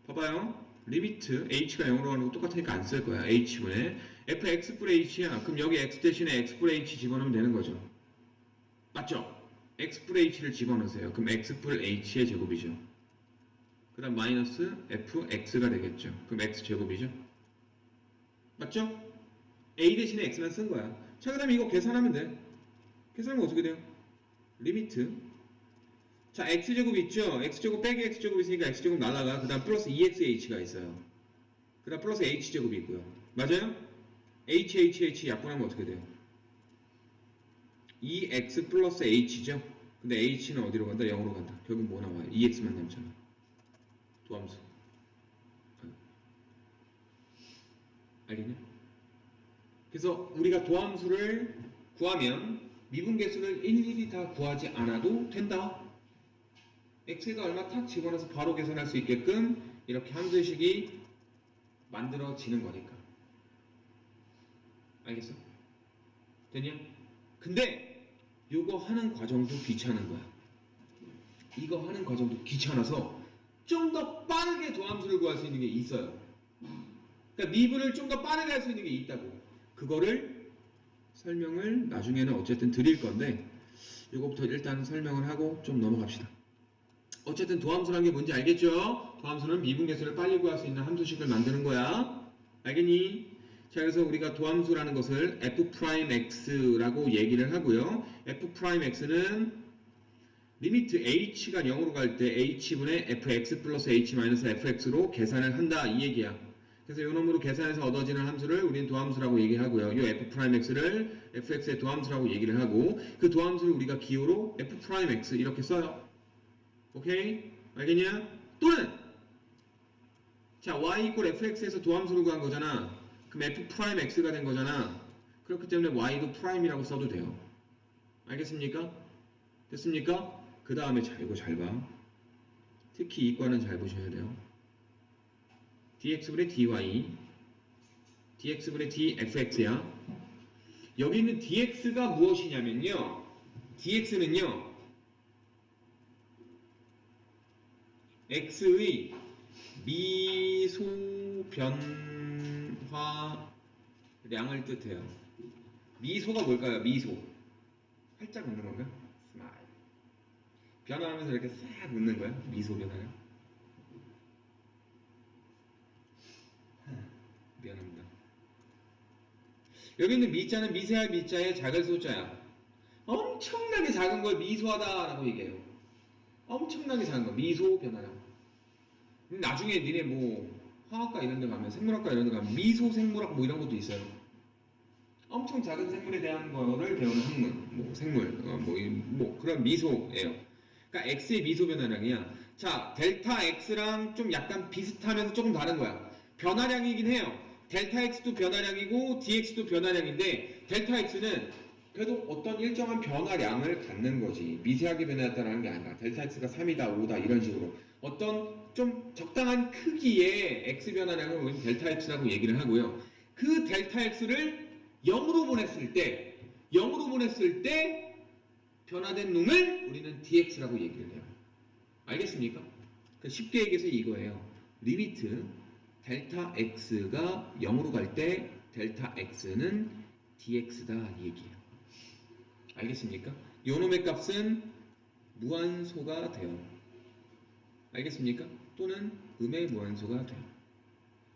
봐봐요. 리미트 h가 0으로 가는 거 똑같으니까 안 쓸 거야. h분의 fx분의 h야. 그럼 여기 x 대신에 x분의 h 집어넣으면 되는 거죠. 맞죠? x분의 h를 집어넣으세요. 그럼 x분의 h의 제곱이죠. 그 다음 마이너스 fx가 되겠죠. 그럼 x제곱이죠. 맞죠? a 대신에 x만 쓴 거야. 자, 그 다음에 이거 계산하면 돼. 계산하면 어떻게 돼요? 리미트. 자, x제곱 있죠? x제곱 빼기 x제곱 있으니까 x제곱 날아가. 그 다음 플러스 2xh가 있어요. 그 다음 플러스 h제곱이 있고요. 맞아요? h 약분하면 어떻게 돼요? 2x 플러스 h죠? 근데 h는 어디로 간다? 0으로 간다. 결국 뭐 나와요? 2x만 남잖아. 도함수. 알겠냐? 그래서 우리가 도함수를 구하면 미분계수를 일일이 다 구하지 않아도 된다. x가 얼마 탁 집어넣어서 바로 계산할 수 있게끔 이렇게 함수식이 만들어지는 거니까. 알겠어? 됐냐? 근데 이거 하는 과정도 귀찮은 거야. 이거 하는 과정도 귀찮아서 좀 더 빠르게 도함수를 구할 수 있는 게 있어요. 그러니까 미분을 좀 더 빠르게 할 수 있는 게 있다고. 그거를 설명을 나중에는 어쨌든 드릴 건데 이거부터 일단 설명을 하고 좀 넘어갑시다. 어쨌든 도함수라는 게 뭔지 알겠죠? 도함수는 미분계수를 빨리 구할 수 있는 함수식을 만드는 거야. 알겠니? 자, 그래서 우리가 도함수라는 것을 f'x라고 얘기를 하고요. f'x는 리미트 h가 0으로 갈 때 h분의 fx 플러스 h 마이너스 fx로 계산을 한다 이 얘기야. 그래서 이 놈으로 계산해서 얻어지는 함수를 우리는 도함수라고 얘기하고요. 이 f'x를 fx의 도함수라고 얘기를 하고 그 도함수를 우리가 기호로 f'x 이렇게 써요. 오케이? 알겠냐? 또는 자 y 이퀄 fx에서 도함수를 구한 거잖아. 그럼 f'x가 된 거잖아. 그렇기 때문에 y도 프라임이라고 써도 돼요. 알겠습니까? 됐습니까? 그 다음에 자 이거 잘 봐. 특히 이과는 잘 보셔야 돼요. dx분의 dy dx분의 dfx야. 여기 있는 dx가 무엇이냐면요. dx는요. x의 미소 변화량을 뜻해요. 미소가 뭘까요? 미소. 활짝 웃는 건가? 스마일. 변화하면서 이렇게 싹 웃는 거야? 미소 변화량. 미안합니다. 여기 있는 미자는 미세할 미자의 작은 소자야. 엄청나게 작은 걸 미소하다라고 얘기해요. 엄청나게 작은 거. 미소 변화량. 나중에 니네 뭐 화학과 이런 데 가면 생물학과 이런 데 가면 미소 생물학 뭐 이런 것도 있어요. 엄청 작은 생물에 대한 거를 배우는 학문, 뭐 생물, 뭐 그런 미소예요. 그러니까 x의 미소 변화량이야. 자, 델타 x랑 좀 약간 비슷하면서 조금 다른 거야. 변화량이긴 해요. 델타 x도 변화량이고 dx도 변화량인데 델타 x는 그래도 어떤 일정한 변화량을 갖는 거지. 미세하게 변화했다는 게 아니라 델타 x가 3이다, 5다 이런 식으로 어떤 좀 적당한 크기의 x 변화량을 우리는 델타 x라고 얘기를 하고요. 그 델타 x를 0으로 보냈을 때 변화된 놈을 우리는 dx라고 얘기를 해요. 알겠습니까? 쉽게 얘기해서 이거예요. 리미트 델타 x가 0으로 갈 때 델타 x는 dx다 이 얘기예요. 알겠습니까? 요놈의 값은 무한소가 돼요. 알겠습니까? 또는 음의 무한소가 돼요.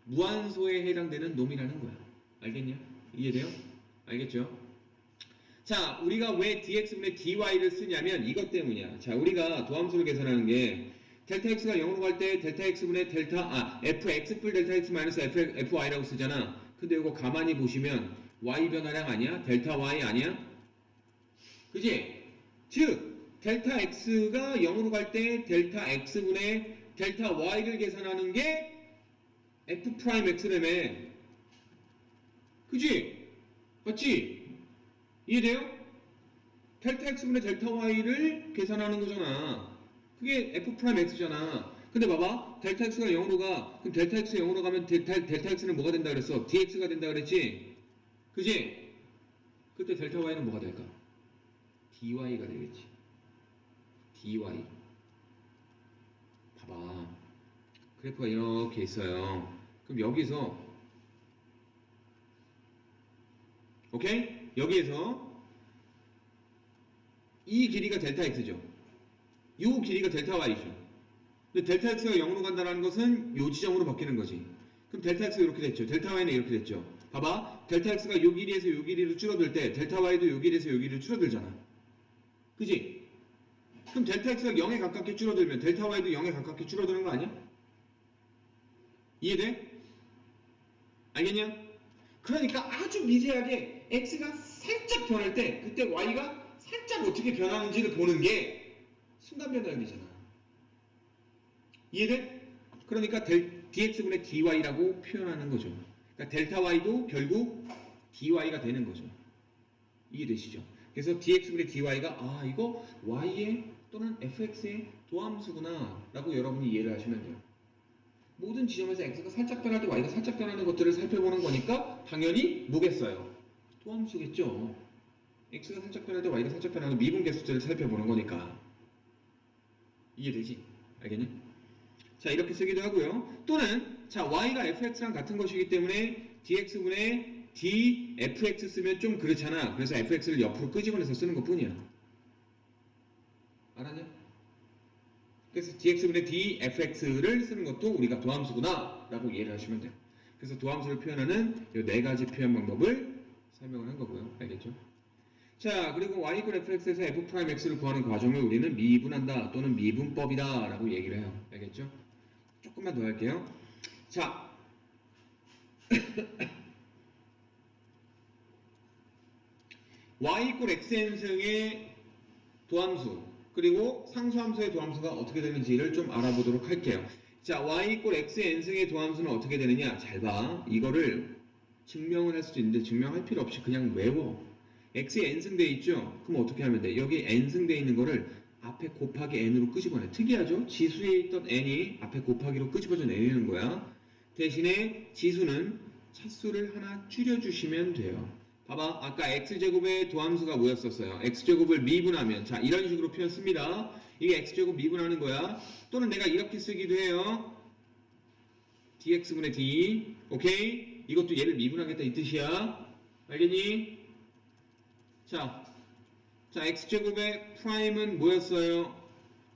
무한소에 해당되는 놈이라는 거야. 알겠냐? 이해돼요? 알겠죠? 자, 우리가 왜 dx분의 dy를 쓰냐면 이것 때문이야. 자, 우리가 도함수를 계산하는 게 델타 x가 0으로 갈 때 델타 x분의 fx 뿔 델타 x 마이너스 fy라고 쓰잖아. 근데 이거 가만히 보시면 y 변화량 아니야? 델타 y 아니야? 그지? 즉 델타 x가 0으로 갈 때 델타 x분의 델타 y를 계산하는 게 f'x라며. 그지? 맞지? 이해돼요? 델타 x분의 델타 y를 계산하는 거잖아. 그게 f'x잖아. 근데 봐봐. 델타 x가 0으로 가. 그럼 델타 x가 0으로 가면 델타 x는 뭐가 된다 그랬어? dx가 된다 그랬지? 그지? 그때 델타 y는 뭐가 될까? dy가 되겠지. dy. 봐봐. 그래프가 이렇게 있어요. 그럼 여기서 오케이? 여기에서 이 길이가 델타 x죠. 이 길이가 델타 y죠. 근데 델타 x가 0으로 간다는 것은 이 지점으로 바뀌는 거지. 그럼 델타 x가 이렇게 됐죠. 델타 y는 이렇게 됐죠. 봐봐. 델타 x가 이 길이에서 이 길이로 줄어들 때 델타 y도 이 길이에서 이 길이로 줄어들잖아. 그지? 그럼 델타 x가 0에 가깝게 줄어들면 델타 y도 0에 가깝게 줄어드는 거 아니야? 이해돼? 알겠냐? 그러니까 아주 미세하게 x가 살짝 변할 때 그때 y가 살짝 어떻게 변하는지를 보는 게 순간 변화율이잖아. 이해돼? 그러니까 dx분의 dy라고 표현하는 거죠. 그러니까 델타 y도 결국 dy가 되는 거죠. 이해되시죠? 그래서 dx분의 dy가 아 이거 y의 또는 fx의 도함수구나 라고 여러분이 이해를 하시면 돼요. 모든 지점에서 x가 살짝 변할 때 y가 살짝 변하는 것들을 살펴보는 거니까 당연히 뭐겠어요? 도함수겠죠. x가 살짝 변할 때 y가 살짝 변하는 미분계 수들을 살펴보는 거니까. 이해되지? 알겠니? 자 이렇게 쓰기도 하고요. 또는 자 y가 fx랑 같은 것이기 때문에 dx분의 dfx 쓰면 좀 그렇잖아. 그래서 fx를 옆으로 끄집어내서 쓰는 것 뿐이야. 알았냐? 그래서 dx분의 dfx를 쓰는 것도 우리가 도함수구나 라고 이해를 하시면 돼요. 그래서 도함수를 표현하는 이 네 가지 표현 방법을 설명을 한 거고요. 알겠죠? 자 그리고 y 이퀄 fx에서 f'x를 구하는 과정을 우리는 미분한다 또는 미분법이다 라고 얘기를 해요. 알겠죠? 조금만 더 할게요. 자 y 이퀄 xn승의 도함수 그리고 상수함수의 도함수가 어떻게 되는지를 좀 알아보도록 할게요. 자 y 이퀄 xn승의 도함수는 어떻게 되느냐 잘 봐. 이거를 증명을 할 수도 있는데 증명할 필요 없이 그냥 외워. x에 n승 돼 있죠? 그럼 어떻게 하면 돼? 여기 n승 돼 있는 거를 앞에 곱하기 n으로 끄집어내. 특이하죠? 지수에 있던 n이 앞에 곱하기로 끄집어져 내리는 거야. 대신에 지수는 차수를 하나 줄여주시면 돼요. 봐봐. 아까 x제곱의 도함수가 뭐였었어요? x제곱을 미분하면 자 이런 식으로 표현 씁니다. 이게 x제곱 미분하는 거야. 또는 내가 이렇게 쓰기도 해요. dx분의 d 오케이? 이것도 얘를 미분하겠다 이 뜻이야. 알겠니? 자 x제곱의 프라임은 뭐였어요?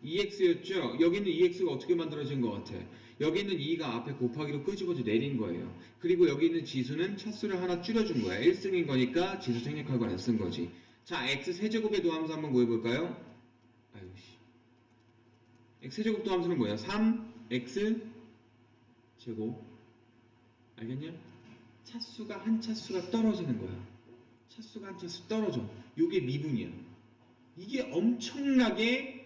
2x였죠? 여기는 2x가 어떻게 만들어진 것 같아? 여기 있는 2가 앞에 곱하기로 끄집어져 내린 거예요. 그리고 여기 있는 지수는 차수를 하나 줄여준 거야. 1승인 거니까 지수 생략하고 안 쓴 거지. 자, x 세제곱의 도함수 한번 구해볼까요? 아유씨. x 세제곱 도함수는 뭐야? 3x 제곱. 알겠냐? 차수가 한 차수가 떨어지는 거야. 차수가 한 차수 떨어져. 요게 미분이야. 이게 엄청나게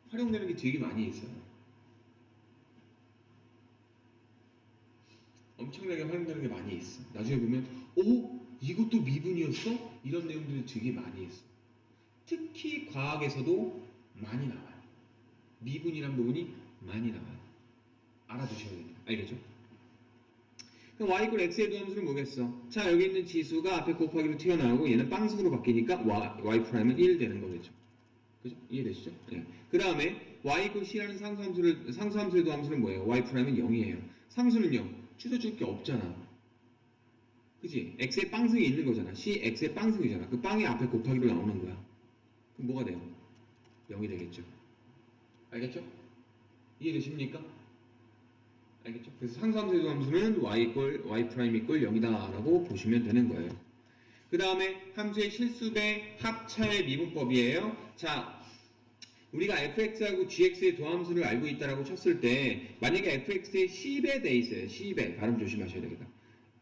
활용되는 게 되게 많이 있어요. 엄청나게 활용되는 게 많이 있어. 나중에 보면 오? 이것도 미분이었어? 이런 내용들이 되게 많이 있어. 특히 과학에서도 많이 나와요. 미분이란 부분이 많이 나와요. 알아두셔야 됩니다. 알겠죠? 그럼 y 이퀄 x의 도함수는 뭐겠어? 자 여기 있는 지수가 앞에 곱하기로 튀어나오고 얘는 빵승으로 바뀌니까 y 프라임은 1 되는 거겠죠. 그죠? 이해되시죠? 네. 그 다음에 y 이퀄 c라는 상수함수의 도함수는 뭐예요? y 프라임은 0이에요. 상수는요? 줄여줄 게 없잖아. 그지? x의 빵승이 있는 거잖아. c x의 빵승이잖아. 그 빵이 앞에 곱하기로 나오는 거야. 그럼 뭐가 돼요? 0이 되겠죠. 알겠죠? 이해되십니까? 알겠죠? 그래서 상수함수의 도함수는 y 프라임 이퀄 0이다 라고 보시면 되는 거예요. 그 다음에 함수의 실수배 합차의 미분법이에요. 자, 우리가 fx하고 gx의 도함수를 알고 있다라고 쳤을 때 만약에 fx에 10배 돼 있어요. 10배. 발음 조심하셔야 되겠다.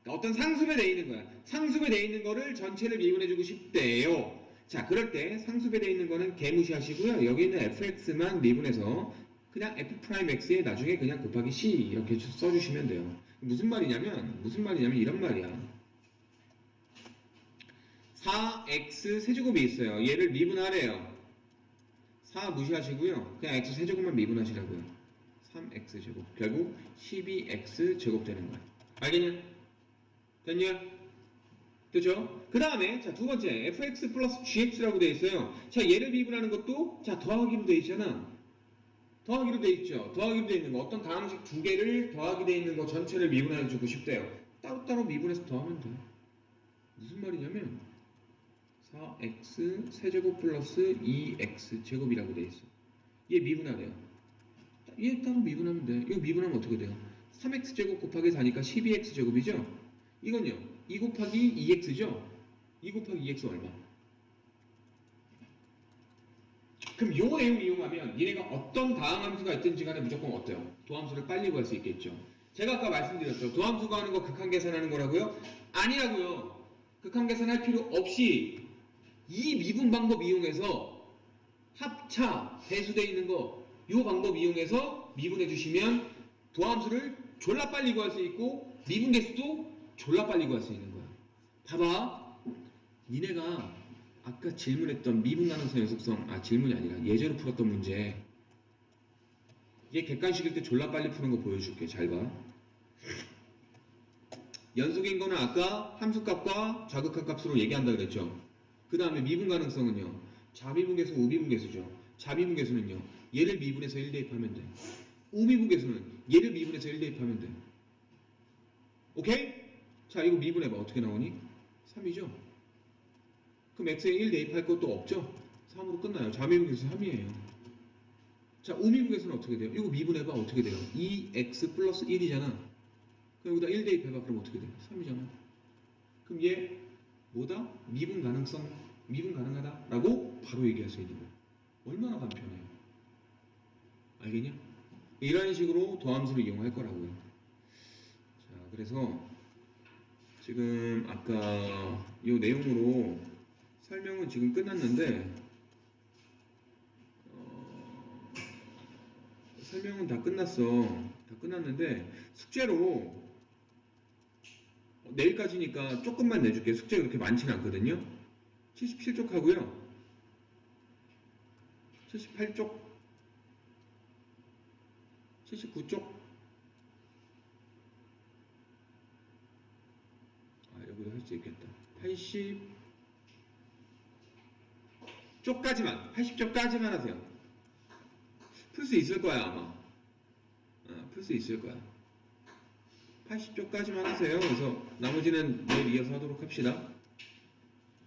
그러니까 어떤 상수배 돼 있는 거야. 상수배 돼 있는 거를 전체를 미분해주고 싶대요. 자, 그럴 때 상수배 돼 있는 거는 개무시하시고요. 여기 있는 fx만 미분해서 그냥 f'x에 나중에 그냥 곱하기 c 이렇게 써주시면 돼요. 무슨 말이냐면 이런 말이야. 4x 세제곱이 있어요. 얘를 미분하래요. 4 무시하시고요. 그냥 x 세제곱만 미분하시라고요. 3x 제곱. 결국 12x 제곱 되는 거야. 알겠냐? 됐냐? 됐죠? 그 다음에 자, 두 번째 fx 플러스 gx라고 되어 있어요. 자, 얘를 미분하는 것도 자, 더하기로 되어 있잖아. 더하기로 돼 있죠. 더하기로 돼 있는 거 어떤 다항식 두 개를 더하기 돼 있는 거 전체를 미분해 주고 싶대요. 따로따로 미분해서 더하면 돼요. 무슨 말이냐면 4x 세제곱 플러스 2x 제곱이라고 돼 있어. 얘 미분하래요. 얘 따로 미분하면 돼. 이거 미분하면 어떻게 돼요? 3x 제곱 곱하기 4니까 12x 제곱이죠? 이건요. 2 곱하기 2x죠? 2 곱하기 2x 얼마? 그럼 요 내용 이용하면 얘네가 어떤 다항함수가 있든지 간에 무조건 어때요? 도함수를 빨리 구할 수 있겠죠. 제가 아까 말씀드렸죠. 도함수 구하는 거 극한 계산하는 거라고요? 아니라고요. 극한 계산할 필요 없이 이 미분 방법 이용해서 합차, 배수되어 있는 거 요 방법 이용해서 미분해 주시면 도함수를 졸라 빨리 구할 수 있고 미분 개수도 졸라 빨리 구할 수 있는 거야. 봐봐. 니네가 아까 질문했던 미분 가능성 연속성, 질문이 아니라 예제로 풀었던 문제. 얘 객관식일 때 졸라 빨리 푸는 거 보여줄게. 잘 봐. 연속인 거는 아까 함수값과 좌극한 값으로 얘기한다 그랬죠. 그 다음에 미분 가능성은요. 자미분계수, 우미분계수죠. 자미분계수는요. 얘를 미분해서 1 대입하면 돼. 우미분계수는 얘를 미분해서 1 대입하면 돼. 오케이? 자, 이거 미분해봐. 어떻게 나오니? 3이죠? 그럼 x에 1 대입할 것도 없죠? 3으로 끝나요. 자미분계수 3이에요. 자, 우미분계수는 어떻게 돼요? 이거 미분해봐. 어떻게 돼요? 2x 플러스 1이잖아. 그럼 여기다 1 대입해봐. 그럼 어떻게 돼? 3이잖아. 그럼 얘 뭐다? 미분 가능하다 라고 바로 얘기할 수 있는 거야. 얼마나 간편해요. 알겠냐? 이런 식으로 도함수를 이용할 거라고요. 자, 그래서 지금 아까 이 내용으로 설명은 지금 끝났는데 설명은 다 끝났어. 다 끝났는데 숙제로 내일까지니까 조금만 내줄게. 숙제가 그렇게 많지는 않거든요. 77쪽 하고요. 78쪽 79쪽 여기도 할 수 있겠다. 80쪽까지만 80쪽까지만 하세요. 풀 수 있을 거야 아마. 풀 수 있을 거야. 80쪽까지만 하세요. 그래서 나머지는 내일 이어서 하도록 합시다.